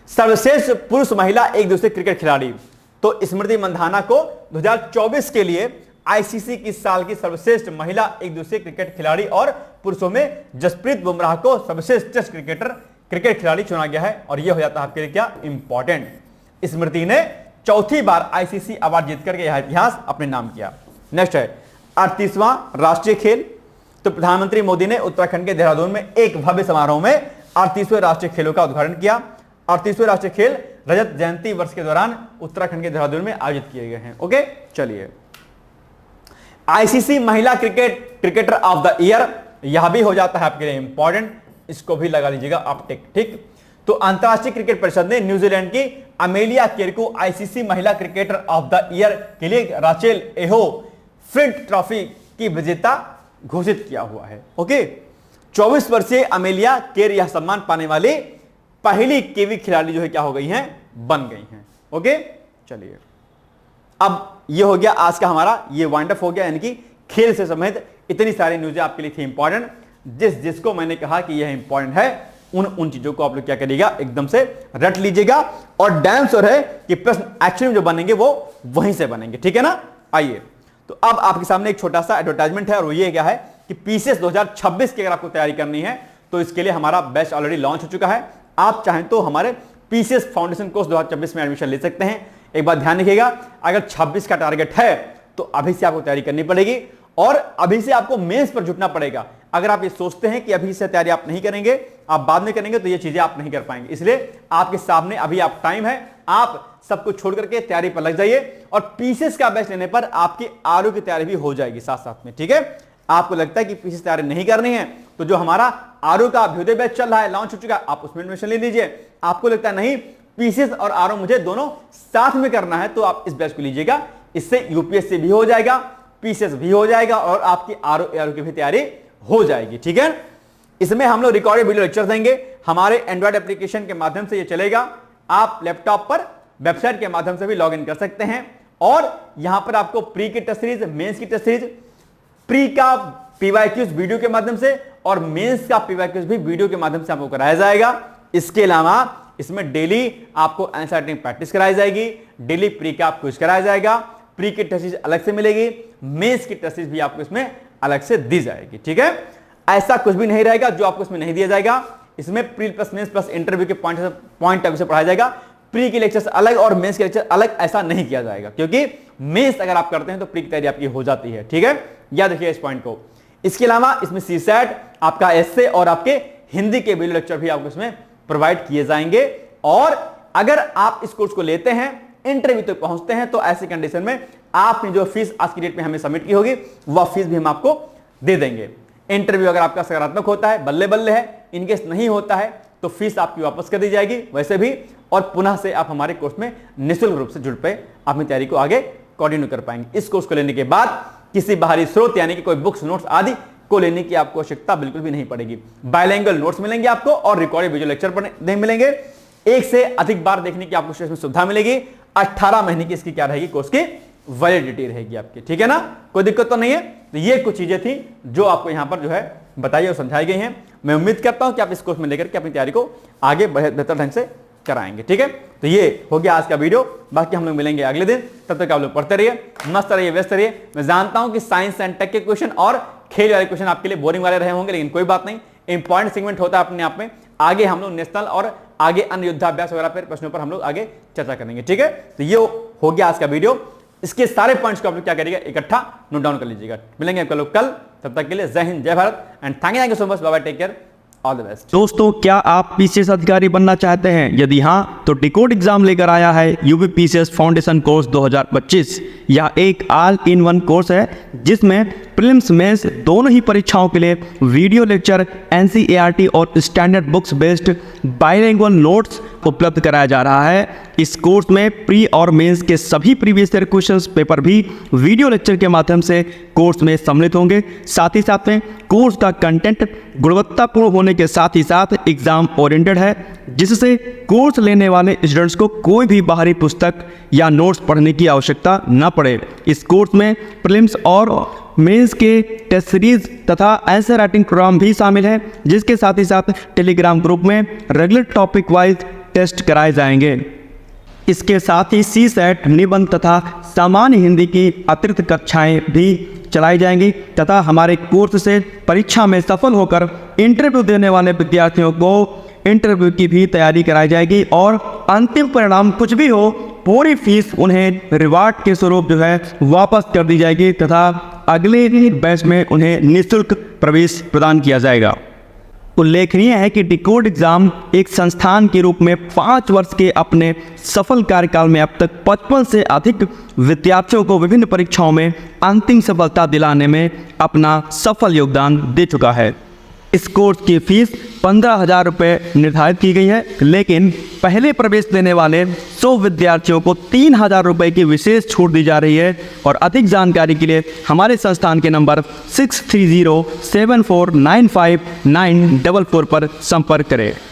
सर्वश्रेष्ठ पुरुष महिला एक दूसरे क्रिकेट खिलाड़ी, तो स्मृति मंधाना को 2024 के लिए आईसीसी की साल की सर्वश्रेष्ठ महिला एक दूसरे क्रिकेट खिलाड़ी, और पुरुषों में जसप्रीत बुमराह को सर्वश्रेष्ठ टेस्ट क्रिकेट खिलाड़ी चुना गया है। और यह हो जाता है आपके लिए क्या, इंपॉर्टेंट। स्मृति ने चौथी बार आईसीसी अवार्ड जीतकर के यह इतिहास अपने नाम किया। नेक्स्ट है 38वां राष्ट्रीय खेल, तो प्रधानमंत्री मोदी ने उत्तराखंड के देहरादून में एक भव्य समारोह में 38वें राष्ट्रीय खेलों का उद्घाटन किया। 38वें राष्ट्रीय खेल रजत जयंती वर्ष के दौरान उत्तराखंड के देहरादून में आयोजित किए गए हैं। ओके, चलिए, आईसीसी महिला क्रिकेटर ऑफ द ईयर, यह भी हो जाता है आपके लिए इंपॉर्टेंट, इसको भी लगा लीजिएगा आप टिक। ठीक, तो अंतरराष्ट्रीय क्रिकेट परिषद ने न्यूजीलैंड की अमेलिया केर को आईसीसी महिला क्रिकेटर ऑफ द ईयर के लिए राचेल एहो फ्लिंट ट्रॉफी की विजेता घोषित किया हुआ है। ओके, 24 वर्षीय अमेलिया केर यह सम्मान पाने वाली पहली केवी खिलाड़ी जो है क्या हो गई हैं, बन गई हैं। ओके, चलिए, अब ये हो गया आज का हमारा ये वाइंड अप हो गया, यानी कि खेल से संबंधित इतनी सारी न्यूज़ें आपके लिए थी इंपॉर्टेंट। जिसको मैंने कहा कि यह इंपॉर्टेंट है, उन चीजों को आप लोग क्या करिएगा, एकदम से रट लीजिएगा, और डैम श्योर है कि प्रश्न एक्चुअली जो बनेंगे वो वहीं से बनेंगे। ठीक है ना। आइए, तो अब आपके सामने एक छोटा सा एडवर्टाइजमेंट है, और ये क्या है कि पीसीएस 2026 की अगर आपको तैयारी करनी है तो इसके लिए हमारा बैच ऑलरेडी लॉन्च हो चुका है। आप चाहें तो हमारे पीसीएस फाउंडेशन कोर्स 2026 में एडमिशन ले सकते हैं। एक बात ध्यान रखिएगा, अगर 26 का टारगेट है तो अभी से आपको तैयारी करनी पड़ेगी, और अभी से आपको मेंस पर जुटना पड़ेगा। अगर आप ये सोचते हैं कि अभी से तैयारी आप नहीं करेंगे, आप बाद में करेंगे, तो ये चीजें आप नहीं कर पाएंगे। इसलिए आपके सामने अभी आप टाइम है, आप सब कुछ छोड़ करके तैयारी पर लग जाइए, और पीसीएस का बैच लेने पर आपकी आरओ की तैयारी भी हो जाएगी साथ साथ में। ठीक है, आपको लगता है कि पीसीएस तैयारी नहीं करनी है, तो जो हमारा आरओ का अभ्युदय बैच चल रहा है, लॉन्च हो चुका है, आप उसमें एडमिशन ले लीजिए। आपको लगता है नहीं पीसीएस और आरओ मुझे दोनों साथ में करना है, तो आप इस बैच को लीजिएगा। इससे यूपीएससी भी हो जाएगा, पीसीएस भी हो जाएगा, और आपकी आरओ की भी तैयारी हो जाएगी। ठीक है, इसमें हम लोग रिकॉर्डेड वीडियो लेक्चर देंगे, हमारे एंड्रॉइड एप्लीकेशन के माध्यम से ये चलेगा। आप लैपटॉप पर वेबसाइट के माध्यम से भी लॉग इन कर सकते हैं, और यहां पर आपको प्री की टेस्ट सीरीज, मेंस की टेस्ट सीरीज, प्री का पीवाईक्यूज वीडियो के माध्यम से, और मेंस का पीवाईक्यूज भी वीडियो के माध्यम से आपको कराया जाएगा। इसके अलावा इसमें डेली आपको आंसर राइटिंग प्रैक्टिस कराई जाएगी, डेली प्री का क्विज कराया जाएगा, प्री की टेस्ट सीरीज अलग से मिलेगी, मेंस की टेस्ट सीरीज भी आपको इसमें अलग से दी जाएगी। ठीक है, ऐसा कुछ भी नहीं रहेगा जो आपको इसमें नहीं दिया जाएगा। इसमें pre plus mains plus interview के पॉइंट से पढ़ाया जाएगा। प्री के लेक्चर्स अलग और मेंस के लेक्चर अलग ऐसा नहीं किया जाएगा, क्योंकि मेंस अगर आप करते हैं तो प्री की तैयारी आपकी हो जाती है। ठीक है, याद रखिए इस पॉइंट को। इसके अलावा इसमें सीसैट, आपका एस्से और आपके हिंदी के वीडियो लेक्चर भी आपको इसमें प्रोवाइड किए जाएंगे। और अगर आप इस कोर्स को लेते हैं, इंटरव्यू तक पहुंचते हैं, तो ऐसी कंडीशन में आपने जो फीस आज की डेट में हमें सबमिट की होगी वह फीस भी हम आपको दे देंगे। इंटरव्यू अगर आपका सकारात्मक होता है, बल्ले बल्ले है, इनकेस नहीं होता है तो फीस आपकी वापस कर दी जाएगी वैसे भी, और पुनः से आप हमारे कोर्स में निःशुल्क रूप से जुड़ पे अपनी तैयारी को आगे कंटिन्यू कर पाएंगे। इस कोर्स को लेने के बाद किसी बाहरी स्रोत यानी कि कोई बुक्स नोट्स आदि को लेने की आपको आवश्यकता बिल्कुल भी नहीं पड़ेगी। बायलैंग्वेज नोट्स मिलेंगे आपको और रिकॉर्डेड वीडियो लेक्चर मिलेंगे। एक से अधिक बार देखने की आपको इसमें सुविधा मिलेगी। 18 महीने की इसकी क्या रहेगी, कोर्स की वैलिडिटी रहेगी आपकी। ठीक है ना, कोई दिक्कत तो नहीं है। तो ये कुछ चीजें थी जो आपको यहां पर जो है बताई और समझाई गई हैं। मैं उम्मीद करता हूं कि आप इस कोर्स में लेकर के अपनी तैयारी को आगे बेहतर ढंग से कराएंगे। ठीक है, तो ये हो गया आज का वीडियो। बाकी हम लोग मिलेंगे अगले दिन, तब तक आप लोग पढ़ते रहिए, मस्त रहिए, व्यस्त रहिए। मैं जानता हूं कि साइंस एंड टेक के क्वेश्चन और खेल वाले क्वेश्चन आपके लिए बोरिंग वाले रहे होंगे, लेकिन कोई बात नहीं, इंपॉर्टेंट सेगमेंट होता है अपने आप में। आगे हम लोग नेशनल और आगे अन्य युद्धाभ्यास वगैरह पर प्रश्नों पर हम लोग आगे चर्चा करेंगे। ठीक है, तो ये हो गया आज का वीडियो। इसके सारे पॉइंट्स को आप लोग क्या करिएगा, इकट्ठा नोट डाउन कर लीजिएगा। मिलेंगे आपको लोग कल, तब तक के लिए जय हिंद, जय Bharat and thank you so much. Bye bye, take care, all the best. दोस्तों, क्या आप पीसीएस अधिकारी बनना चाहते हैं? यदि हाँ, तो डिकोड एग्जाम लेकर आया है यूपी पीसीएस फाउंडेशन कोर्स 2025। यह एक ऑल इन वन कोर्स है जिसमें प्रीलिम्स मेंस दोनों ही परीक्षाओं के लिए वीडियो लेक्चर, एनसीईआरटी और standard books based bilingual notes उपलब्ध कराया जा रहा है। इस कोर्स में प्री और मेंस के सभी प्रीवियस ईयर क्वेश्चंस पेपर भी वीडियो लेक्चर के माध्यम से कोर्स में सम्मिलित होंगे। साथ ही साथ में कोर्स का कंटेंट गुणवत्तापूर्ण होने के साथ ही साथ एग्जाम ओरिएंटेड है, जिससे कोर्स लेने वाले स्टूडेंट्स को कोई भी बाहरी पुस्तक या नोट्स पढ़ने की आवश्यकता न पड़े। इस कोर्स में प्रीलिम्स और मेंस के टेस्ट सीरीज तथा आंसर राइटिंग प्रोग्राम भी शामिल है, जिसके साथ ही साथ टेलीग्राम ग्रुप में रेगुलर टॉपिक वाइज टेस्ट कराए जाएंगे। इसके साथ ही सीसैट, निबंध तथा सामान्य हिंदी की अतिरिक्त कक्षाएं भी चलाई जाएंगी तथा हमारे कोर्स से परीक्षा में सफल होकर इंटरव्यू देने वाले विद्यार्थियों को इंटरव्यू की भी तैयारी कराई जाएगी और अंतिम परिणाम कुछ भी हो, पूरी फीस उन्हें रिवार्ड के स्वरूप जो है वापस कर दी जाएगी तथा अगले बैच में उन्हें निःशुल्क प्रवेश प्रदान किया जाएगा। उल्लेखनीय है कि डिकोड एग्जाम एक संस्थान के रूप में 5 वर्ष के अपने सफल कार्यकाल में अब तक 55 से अधिक विद्यार्थियों को विभिन्न परीक्षाओं में अंतिम सफलता दिलाने में अपना सफल योगदान दे चुका है। इस कोर्स की फीस 15,000 रुपये निर्धारित की गई है, लेकिन पहले प्रवेश लेने वाले 100 विद्यार्थियों को 3,000 रुपये की विशेष छूट दी जा रही है। और अधिक जानकारी के लिए हमारे संस्थान के नंबर 6307495944 पर संपर्क करें।